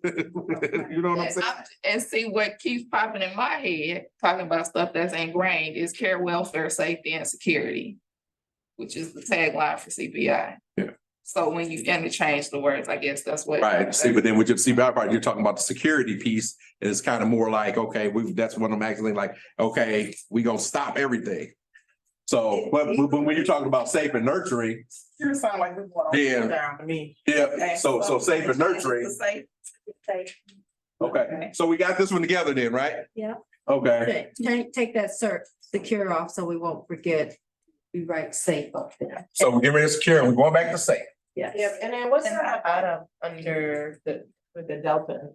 you know what I'm saying? And see what keeps popping in my head, talking about stuff that's ingrained, is care, welfare, safety, and security. Which is the tagline for CPI. Yeah. So when you interchange the words, I guess that's what. Right, see, but then with your CPI part, you're talking about the security piece, and it's kind of more like, okay, that's what I'm actually like, okay, we gonna stop everything. So, but when you're talking about safe and nurturing, You sound like this one. Yeah. Down to me. yeah, so safe and nurturing, okay, so we got this one together then, right? Yeah. Okay, Take that secure off so we won't forget. We write safe up there. so we're getting rid of secure, we're going back to safe. Yes. Yeah, and then what's that item under with the Delta?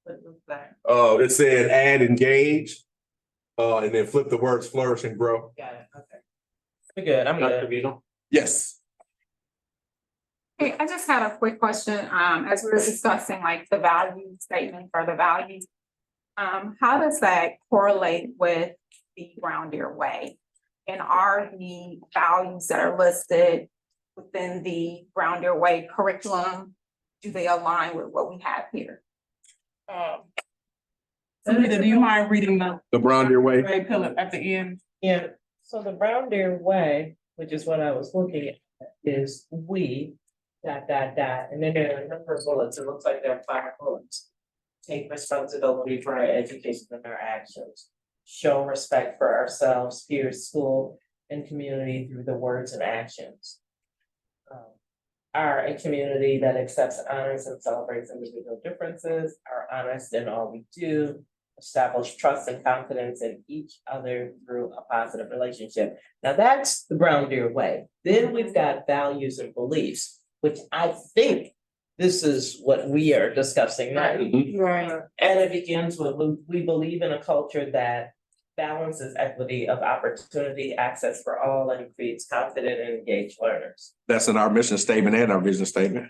What was that? It said add engage, and then flip the words flourish and grow. Got it, okay. We're good, I'm good. Yes. Hey, I just had a quick question, as we were discussing like the value statement for the values. How does that correlate with the Brown Deer Way? And are the values that are listed within the Brown Deer Way curriculum, do they align with what we have here? Sarita, do you mind reading The Brown Deer Way. Ray Pillar at the end? Yeah, so the Brown Deer Way, which is what I was looking at, is we, ... And then there are a number of bullets, it looks like there are 5 bullets. Take responsibility for our education and our actions. Show respect for ourselves, peers, school, and community through the words and actions. Are a community that accepts, honors, and celebrates individual differences, are honest in all we do, establish trust and confidence in each other through a positive relationship. Now that's the Brown Deer Way. Then we've got values and beliefs, which I think this is what we are discussing now. Right. And it begins with, we believe in a culture that balances equity of opportunity, access for all, and creates confident and engaged learners. That's in our mission statement and our vision statement.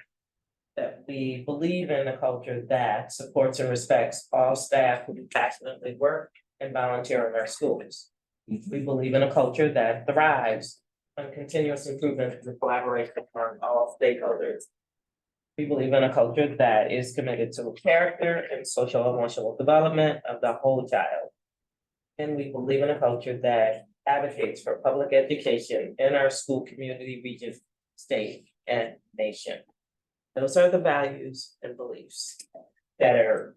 That we believe in a culture that supports and respects all staff who passionately work and volunteer in our schools. We believe in a culture that thrives on continuous improvement through collaboration among all stakeholders. We believe in a culture that is committed to character and social emotional development of the whole child. And we believe in a culture that advocates for public education in our school, community, region, state, and nation. Those are the values and beliefs that are.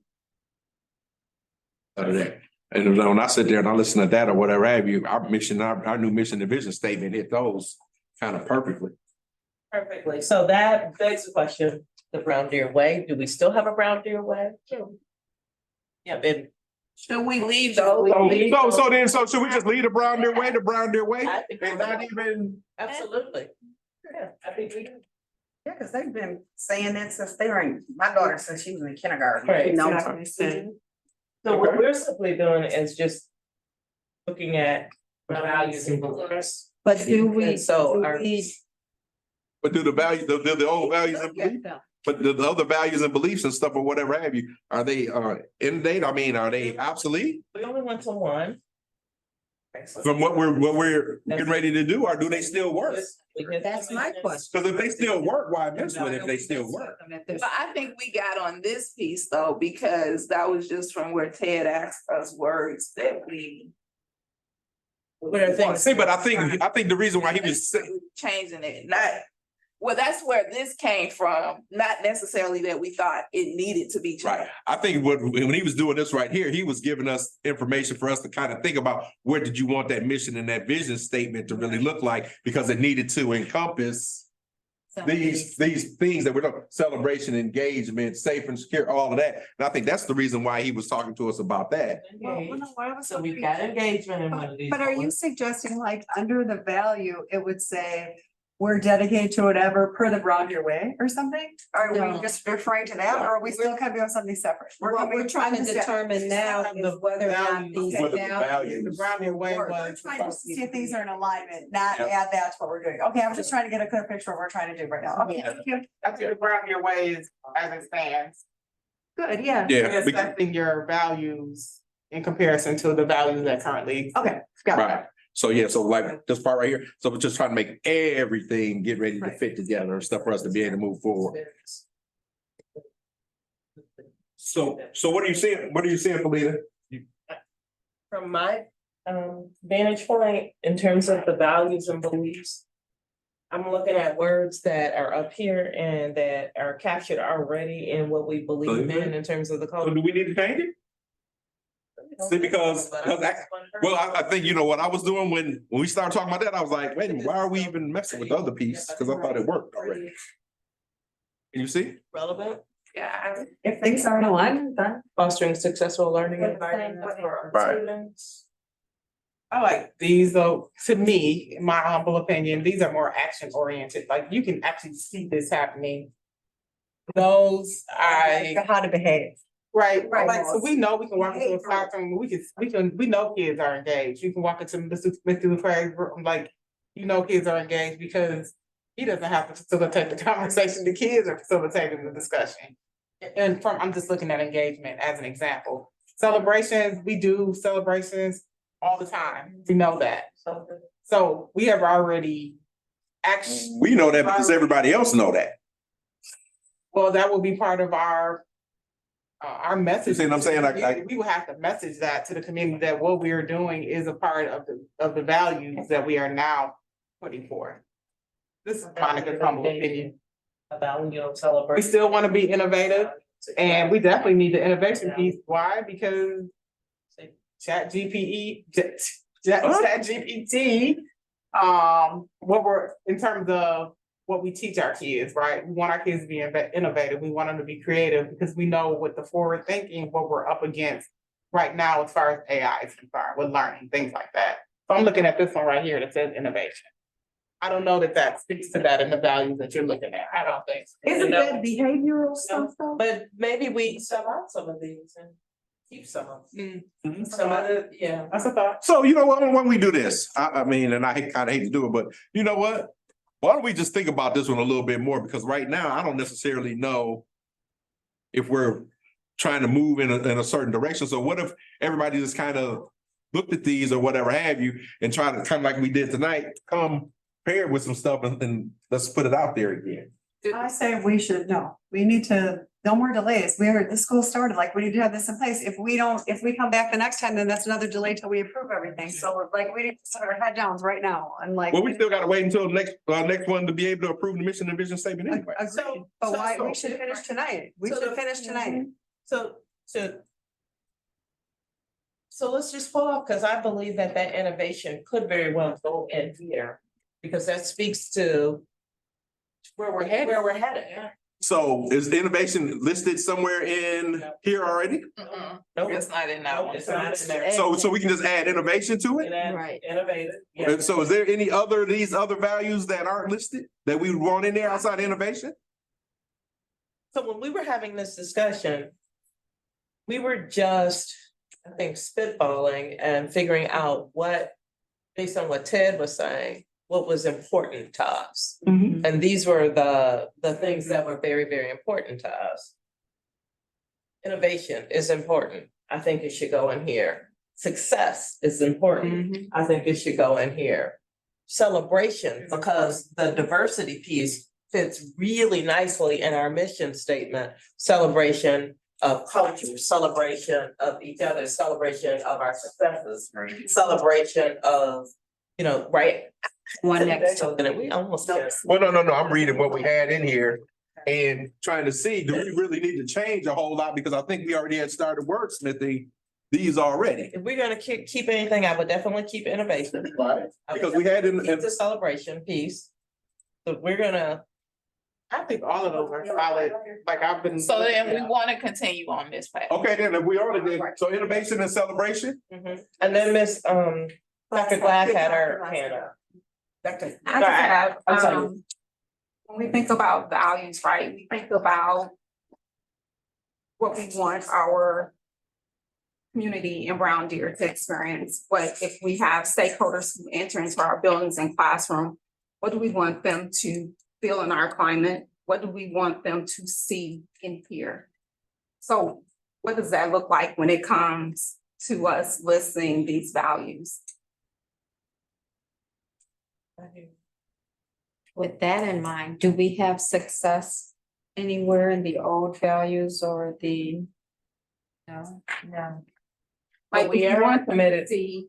And when I sit there and I listen to that or whatever have you, our mission, our new mission and vision statement hit those kind of perfectly. Perfectly. So that begs the question, the Brown Deer Way, do we still have a Brown Deer Way? Yeah, and Should we leave those? So should we just leave the Brown Deer Way, I think And not even. absolutely. Yeah, I think we do. Yeah, because they've been saying that since they were in, my daughter, since she was in kindergarten. Right, You know? exactly. So what we're simply doing is just looking at values and beliefs. But do we, And so do our- we, But do the values, the old values and beliefs, but the other values and beliefs and stuff or whatever have you, are they in date? I mean, are they obsolete We only went to one. from what we're getting ready to do, or do they still work? that's my question. Because if they still work, why mess with it if they still work? But I think we got on this piece though, because that was just from where Ted asked us words that we. See, but I think the reason why he was saying. Changing it, not, well, that's where this came from, not necessarily that we thought it needed to be changed. Right. I think when he was doing this right here, he was giving us information for us to kind of think about where did you want that mission and that vision statement to really look like, because it needed to encompass these things that we're talking, celebration, engagement, safe and secure, all of that. And I think that's the reason why he was talking to us about that. So we've got engagement in one of these. But are you suggesting like under the value, it would say, we're dedicated to whatever per the Brown Deer Way or something? Are No. we just referring to that, or are we still kind of doing something separate? What we're trying to determine now is whether or not these What are the values. The Brown Deer Way We're was. trying to see if these are in alignment, not Yeah. add that to what we're doing. Okay, I'm just trying to get a clear picture of what we're trying to do right now. Okay, thank you. I think the Brown Deer Way is as it stands. Good, yeah. Yeah. Assessing your values in comparison to the values that currently. Okay, got it. Right. So yeah, so like this part right here, so we're just trying to make everything get ready to Right. fit together and stuff for us to be able to move forward. So what are you seeing? What are you seeing, Felita? From my vantage point, in terms of the values and beliefs, I'm looking at words that are up here and that are captured already in what we believe in terms of the So culture. do we need to change it? See, because I think, you know, what I was doing when we started talking about that, I was like, wait a minute, why are we even messing with the other piece? Because I thought it worked already. Can you see? Relevant, Yeah, If things aren't aligned, then. fostering successful learning That's the same environment way. for our Right. students. I like these though, to me, in my humble opinion, these are more action oriented, like you can actually see this happening. Those, How to behave. right, Right. like, so we know we can walk into a classroom, we know kids are engaged, you can walk into Mr. Lecrae's room, like, you know, kids are engaged because he doesn't have to facilitate the conversation, the kids are facilitating the discussion. And I'm just looking at engagement as an example. Celebrations, we do celebrations all the time, we know that. So we have already actually, We know that because everybody else know that. well, that will be part of our our message. see what I'm saying? We will have to message that to the community that what we are doing is a part of the values that we are now putting forth. This is Monica's humble opinion. A value of We celebration. still want to be innovative and we definitely need the innovation piece. Why? Because Chat GPT, what we're, in terms of what we teach our kids, right? We want our kids to be innovative. We want them to be creative because we know with the forward thinking, what we're up against right now as far as AI is concerned, with learning, things like that. So I'm looking at this one right here that says innovation. I don't know that speaks to that in the values that you're looking at. I don't think. Isn't that behavioral stuff though? But maybe we sell out some of these and keep some of them. Mm-hmm. Some of the, yeah. That's a thought. So you know what, when we do this, I mean, and I kind of hate to do it, but you know what? Why don't we just think about this one a little bit more? Because right now, I don't necessarily know if we're trying to move in a certain direction. So what if everybody just kind of looked at these or whatever have you and try to kind of like we did tonight, come paired with some stuff and let's put it out there again. I say we should, no, we need to, no more delays. The school started, like, we need to have this in place. If we come back the next time, then that's another delay till we approve everything. So like, we need to put our head downs right now and like. Well, we still gotta wait until next one to be able to approve the mission and vision statement anyway. Agreed, but why, we should finish tonight. We should finish tonight. So let's just pull off, because I believe that innovation could very well go in here. Because that speaks to where we're headed. Yeah. So is innovation listed somewhere in here already? Nope. It's not in that one. It's not in there. So we can just add innovation to it? Right. Innovative. Yeah. And so is there any these other values that aren't listed that we would want in there outside innovation? So when we were having this discussion, we were just, I think, spitballing and figuring out what, based on what Ted was saying, what was important to us. And these were the things that were very, very important to us. Innovation is important. I think it should go in here. Success is important. I think it should go in here. Celebration, because the diversity piece fits really nicely in our mission statement. Celebration of culture, celebration of each other, celebration of our successes, celebration of, right? One next to it. We almost. Well, no, I'm reading what we had in here and trying to see, do we really need to change a whole lot? Because I think we already had started wordsmithing these already. If we're gonna keep anything, I would definitely keep innovation. Right. Because we had Keep the celebration piece. But we're gonna. I think all of those are solid, like I've been. So then we want to continue on this path. Okay, then if we already did, so innovation and celebration? And then Miss Dr. Glass had her hand up. I just have, I'm sorry. when we think about values, right, we think about what we want our community in Brown Deer to experience. What if we have stakeholders who enter into our buildings and classroom, what do we want them to feel in our climate? What do we want them to see and hear? So what does that look like when it comes to us listing these values? With that in mind, do we have success anywhere in the old values or the? No. Like we we are want them to committed. see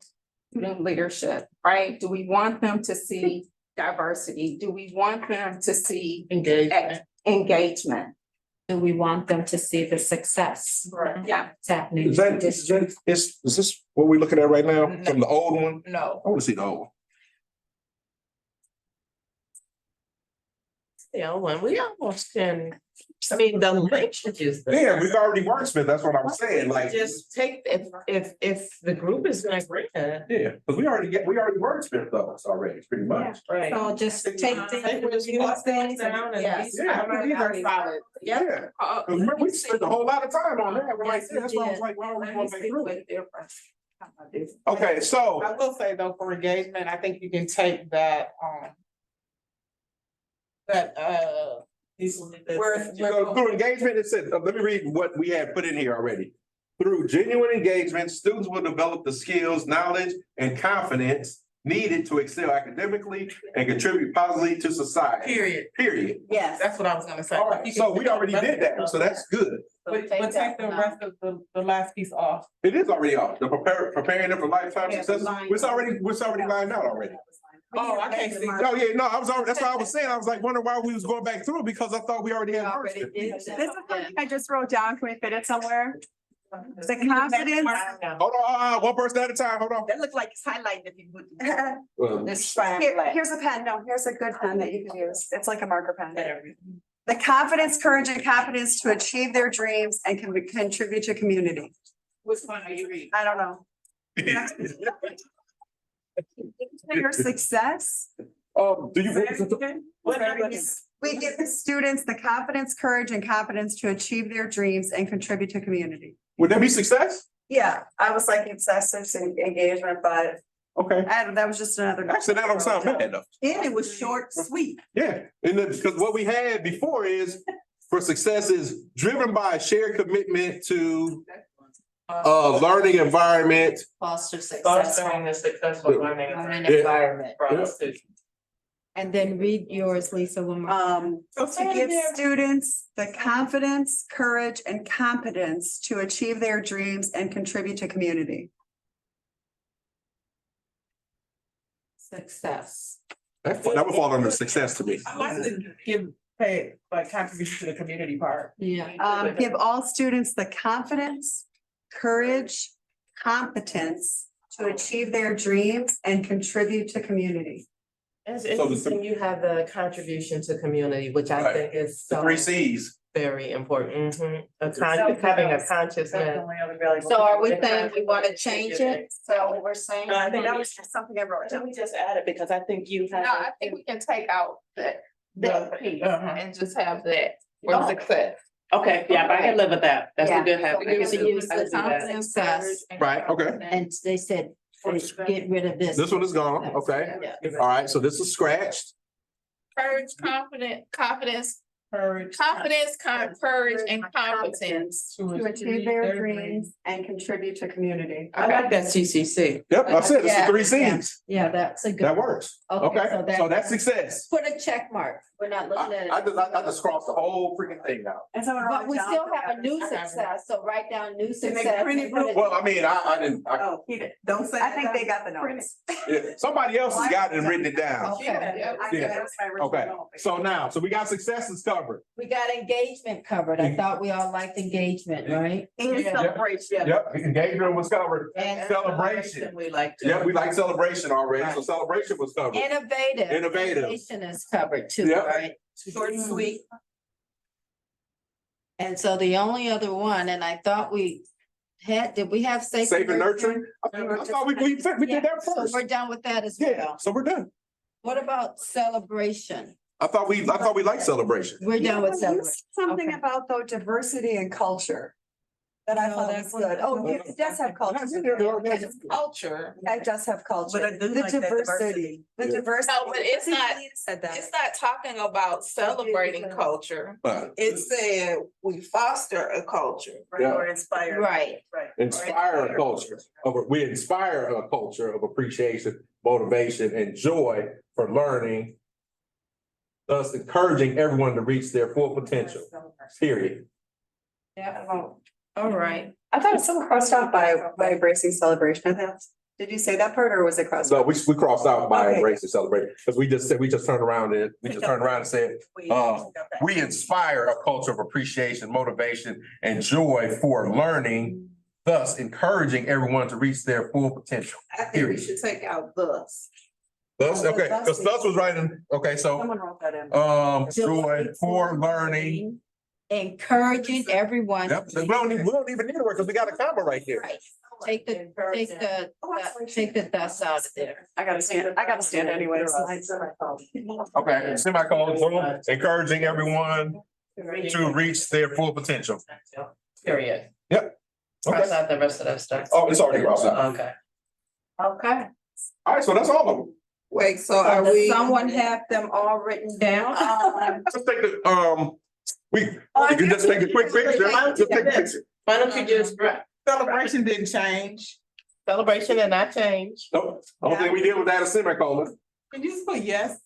student leadership, right? Do we want them to see diversity? Do we want them to see engagement? Do we want them to see the success? Yeah. It's happening. Is this what we're looking at right now from the old one? No. I wanna see the old one. When we almost can, the language is. Yeah, we've already wordsmith, that's what I'm saying, like. Just take, if the group is gonna agree to it. Yeah, because we already wordsmith those already, pretty much. Right. So just take Take these things down and Yes. these- Yeah, I think these are solid. Yeah, 'cause remember, we spent a whole lot of time on that, we're like, yeah, that's why I was like, why don't we want to make through it? Okay, so, I will say though, for engagement, I think you can take that, so through engagement, it said, let me read what we had put in here already. Through genuine engagement, students will develop the skills, knowledge, and confidence needed to excel academically and contribute positively to society. Period. Period. Yes. That's what I was gonna say. All right, so we already did that, so that's good. But take the rest of the last piece off. It is already off. The preparing them for lifetime Yeah, success. line. It's already lined out already. Oh, I can't see. No, yeah, no, I was already, that's what I was saying. I was like wondering why we was going back through it because I thought we already had. merged it. This is something I just wrote down. Can we fit it somewhere? The confidence. Hold on, one person at a time. Hold on. That looks like it's highlighted if you would. Here's a pen. No, here's a good pen that you can use. It's like a marker pen. The confidence, courage, and competence to achieve their dreams and can contribute to community. Which one are you reading? I don't know. Your success. Do you? We give the students the confidence, courage, and competence to achieve their dreams and contribute to community. Would that be success? Yeah, I was like obsessive engagement, but Okay. that was just another. Actually, that don't sound bad though. And it was short, sweet. Yeah, and then, because what we had before is for success is driven by a shared commitment to learning environment. Fostering a successful learning environment for Yeah. all students. And then read yours, Lisa, one more. To give students the confidence, courage, and competence to achieve their dreams and contribute to community. Success. That would fall under success to me. I like to pay like contribution to the community part. Yeah. Give all students the confidence, courage, competence to achieve their dreams and contribute to community. It's So the- interesting, you have the contribution to community, which I Right. think is The so three Cs. very important. Having a consciousness. So are we saying we want to change it? So what we're saying? I think that was just something I wrote Can down. we just add it, because I think you No, have. I think we can take out that piece Uh-huh. and just have that for success. Okay, yeah, but I can live with that. That's a good So habit. we can use I the can do that. confidence, success, Right, okay. and they said, get rid of this. This one is gone, okay. Yeah. All right, so this is scratched. Courage, confidence, Courage. courage, and competence. To achieve their dreams and contribute to community. I like that CCC. Yep, I said it's the three Yeah. Cs. Yeah, that's a good. That works. Okay, so that's success. Put a check mark. We're not looking at it. I just crossed the whole freaking thing out. And someone wrote But we it down. still have a new success, so write down new success. print it and put it- Well, I mean, I didn't, Oh, he did. Don't say. I think they got the notes. yeah, somebody else has got it and written it down. Okay. Yeah. Okay, so we got successes covered. We got engagement covered. I thought we all liked engagement, right? And celebration. Yep, engagement was covered. And Celebration. We like to. Yep, we like celebration already, so celebration was covered. Innovative. Innovative. Innovation is covered too, Yep. right? Short, sweet. And so the only other one, and I thought we had, did we have safe? Safe and nurturing. I thought we did that So first. we're done with that as Yeah, well. so we're done. What about celebration? I thought we liked celebration. We're done with You celebration. said something Okay. about though diversity and culture. That I No, thought that's was good. Oh, it does have culture. Culture. It does have culture. But I do The like that diversity, the Yeah. diversity. No, but it's not- Said that. It's not talking about celebrating culture. It said we foster a culture. Yeah. Or inspired. Right. Inspire a culture we inspire a culture of appreciation, motivation, and joy for learning. Thus encouraging everyone to reach their full potential, period. Yeah, all right. I thought it was some crossed out by embracing celebration. I thought, did you say that part or was it crossed? So out? we crossed out by Okay. embrace and celebrate, because we just turned around and said, we inspire a culture of appreciation, motivation, and joy for learning, thus encouraging everyone to reach their full potential. I think we should take out thus. Thus, okay, because thus was writing, okay, so, Someone wrote that in. joy for learning. Encouraging everyone. Yep, we don't even need to work, because we got a comma right here. Right. Take the thus out of there. I gotta stand anyways. Okay, semicolon, boom, encouraging everyone to reach their full potential. Period. Yep. Cross Okay. out the rest of that stuff. Oh, it's already crossed out. Okay. Okay. All right, so that's all of them. Wait, so So are does we? someone have them all written down? Just take the, you can just take a quick picture. Just take a picture. Why don't you just, Celebration didn't change. celebration and not change? Nope, only thing we did was add a semicolon. Can you just put yes?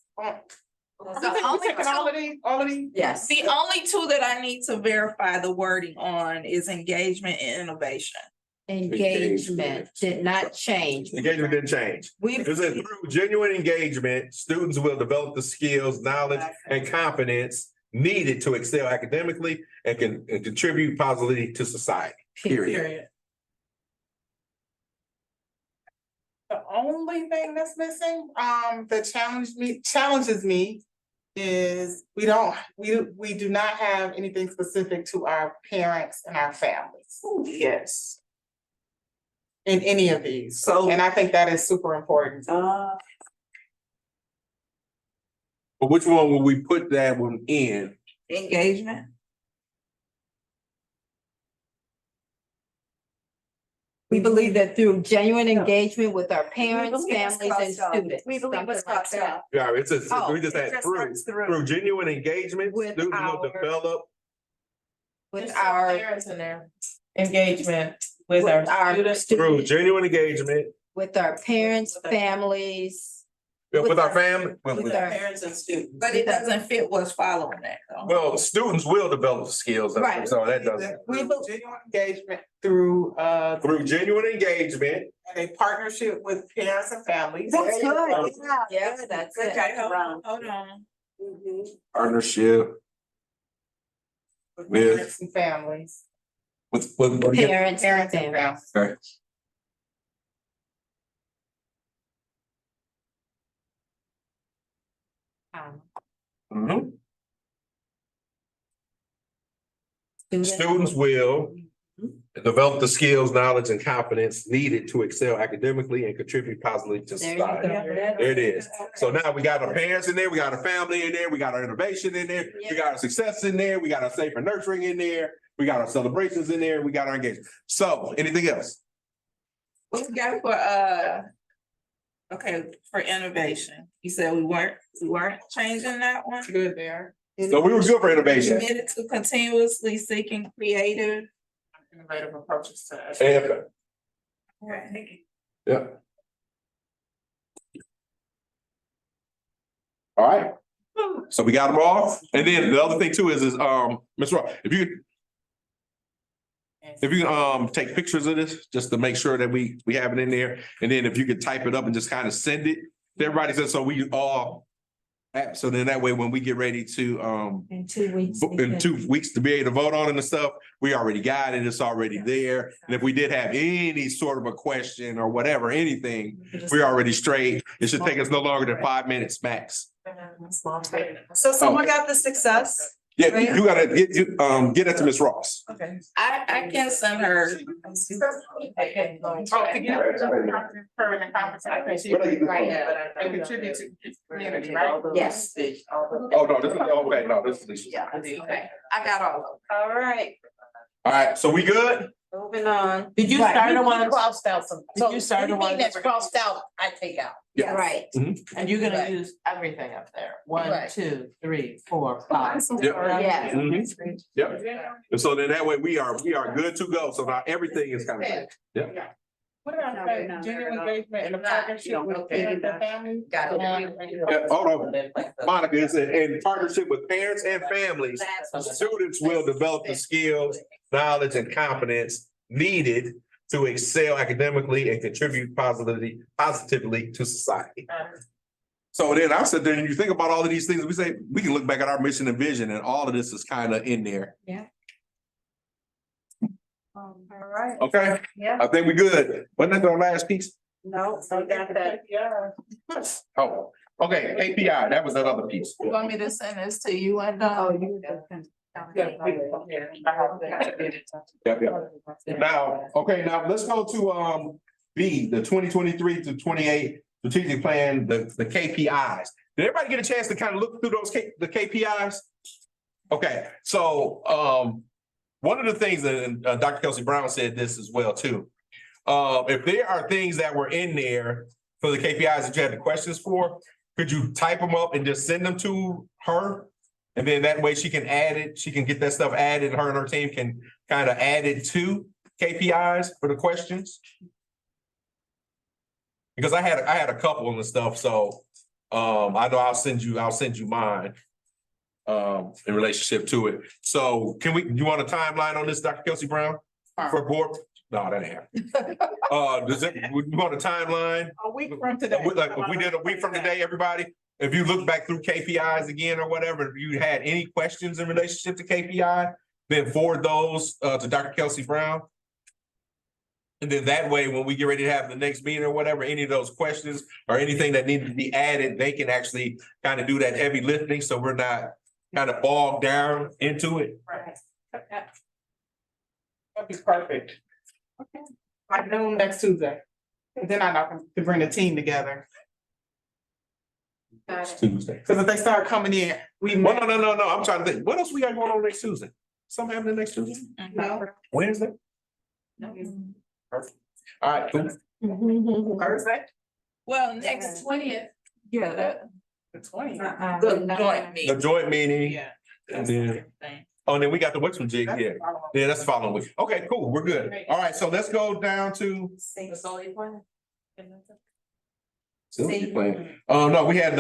All of these? Yes. The only two that I need to verify the wording on is engagement and innovation. Engagement did not change. Engagement didn't change. It said through genuine engagement, students will develop the skills, knowledge, and confidence needed to excel academically and contribute positively to society. Period. The only thing that's missing, that challenges me is we do not have anything specific to our parents and our families. Yes. In any of these, So- and I think that is super important. But which one will we put that one in? Engagement. We believe that through genuine engagement with our parents, families, and students. We believe it's something like crossed that. out. Yeah, it's a, Oh, we just it had just through, runs through. through genuine engagement, With students will our- develop. With our, Parents in there, engagement with our students. Through genuine engagement, with our parents, families. with our family, With our, Parents and students. But it doesn't fit what's following that though. well, students will develop skills, Right. so that doesn't. Genuine engagement through, Through genuine engagement, a partnership with parents and families. That's good, Um, yes, that's it. Okay, hold on. partnership With With- parents and families. with. Parents and Parents and families. families. Okay. Mhm. Students will develop the skills, knowledge, and confidence needed to excel academically and contribute positively to There you society. go. There it is. So now we got our parents in there, we got our family in there, we got our innovation in there, we got our success in there, we got our safe and nurturing in there, we got our celebrations in there, we got our engagement. So, anything else? What we got for, okay, for innovation, you said we weren't changing that one? Good there. So we were good for innovation. Committed to continuously seeking creative. Innovative approaches to. And, yeah. All right. So we got them all. And then the other thing too is Ms. Ross, if you take pictures of this, just to make sure that we have it in there. And then if you could type it up and just kind of send it to everybody, so we all, so then that way when we get ready to In 2 weeks. in 2 weeks to be able to vote on it and stuff, we already got it, it's already there. And if we did have any sort of a question or whatever, anything, we're already straight. It should take us no longer than 5 minutes max. So someone got the success. Yeah, you gotta get it to Ms. Ross. Okay. I can send her. Oh, together. Her and the conference, I think she would be right, and contribute to the community, right? Yes. Oh, no, this is, okay, no, this is Lisa. Okay, I got all of them. All right, All right, so we good? moving on. Did you Right. start the one crossed out some? Did you start the Anything one that's crossed out, I take out. Yeah. Right. And you're gonna Right. use everything up there? 1, Right. 2, 3, 4, 5. Yes. Mhm. Yep. And so then that way we are good to go. So now everything is kind of, yeah. What about that genuine engagement and the partnership with parents and families? Got it. Yeah, hold on. Monica, it's in partnership with parents and families. Students will develop the skills, knowledge, and confidence needed to excel academically and contribute positively to society. So then I said, then you think about all of these things, we say, we can look back at our mission and vision, and all of this is kind of in there. All right. Okay? Yeah. I think we good. Wasn't that the last piece? No, so got that. Yeah. Oh, okay, API, that was that other piece. You want me to send this to you and Oh, you. Yep, yep. Now, okay, now let's go to B, the 2023 to 28 strategic plan, the KPIs. Did everybody get a chance to kind of look through those the KPIs? Okay, so one of the things that Dr. Kelsey Brown said this as well too. If there are things that were in there for the KPIs that you had the questions for, could you type them up and just send them to her? And then that way she can add it, she can get that stuff added, and her team can kind of add it to KPIs for the questions. Because I had a couple of the stuff, so I know I'll send you mine. In relationship to it. So you want a timeline on this, Dr. Kelsey Brown? For board? No, that ain't happening. You want a timeline? A week from today. Like, if we did a week from today, everybody, if you look back through KPIs again or whatever, if you had any questions in relationship to KPI, then forward those to Dr. Kelsey Brown. And then that way, when we get ready to have the next meeting or whatever, any of those questions or anything that needed to be added, they can actually kind of do that heavy lifting, so we're not kind of bogged down into it. Right. That'd be perfect. Okay. Like noon next Tuesday. And then I know to bring the team together. Tuesday. Cause if they start coming in, Well, no, I'm trying to think, what else we got going on next Tuesday? Something happening next Tuesday? No. Wednesday? Perfect. All right, cool. Thursday? Well, next 20th. Yeah. The 20th. The joint meeting. The joint meeting. Yeah. And then, oh, then we got the Wixom jig here. Yeah, that's the following week. Okay, cool, we're good. All right, so let's go down to. No, we had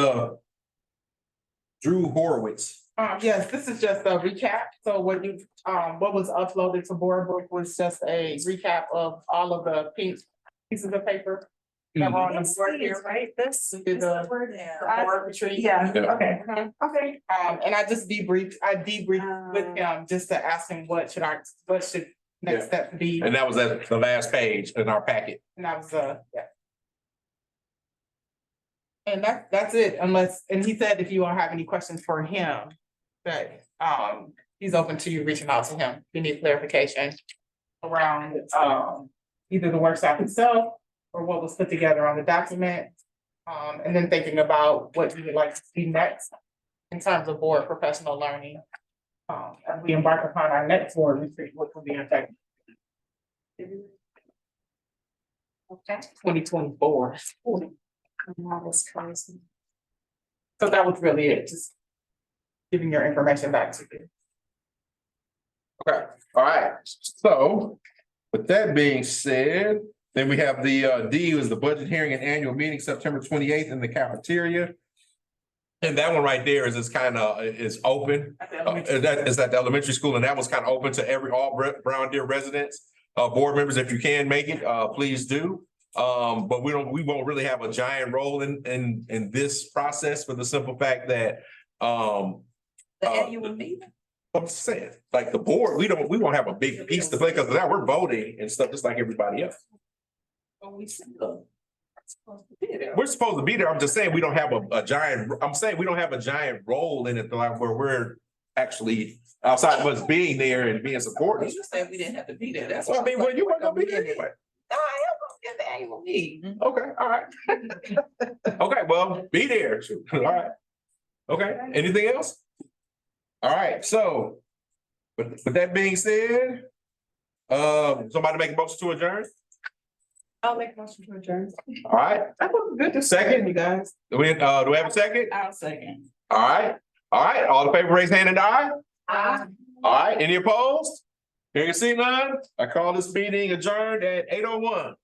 Drew Horowitz. Yes, this is just a recap. So what was uploaded to Board Book was just a recap of all of the pink pieces of paper that were on the board here, right? This is the board retreat. Yeah. Okay. Okay. And I debriefed with him just to ask him what should next step be. And that was at the last page in our packet. And that was, yeah. And that's it, and he said if you all have any questions for him, that, he's open to you reaching out to him, if you need clarification around, either the workshop itself or what was put together on the document. And then thinking about what you would like to see next in terms of board professional learning. As we embark upon our next board retreat, which will be in fact. Okay, 2024. So that was really it, just giving your information back to you. Okay, all right, so with that being said, then we have the D is the budget hearing and annual meeting, September 28th in the cafeteria. And that one right there is kind of is open. That is at the elementary school, and that was kind of open to all Brown Deer residents, board members. If you can make it, please do. But we won't really have a giant role in this process for the simple fact that The annual meeting. I'm saying, like the board, we won't have a big piece to play because of that we're voting and stuff just like everybody else. We're supposed to be there. I'm just saying we don't have a giant, I'm saying we don't have a giant role in it like where we're actually outside of us being there and being supportive. You said we didn't have to be there. That's Well, I mean, well, you weren't gonna be there anyway. No, I am gonna be at the annual meeting. Okay, all right. Okay, well, be there. All right. Okay, anything else? All right, so with that being said, somebody make a motion to adjourn? I'll make a motion to adjourn. All right, That was good to Second. you guys. do we have a second? I'll second. All right, all in favor, raise hand and aye. All right, any opposed? Hearing and seeing none, I call this meeting adjourned at 8:01.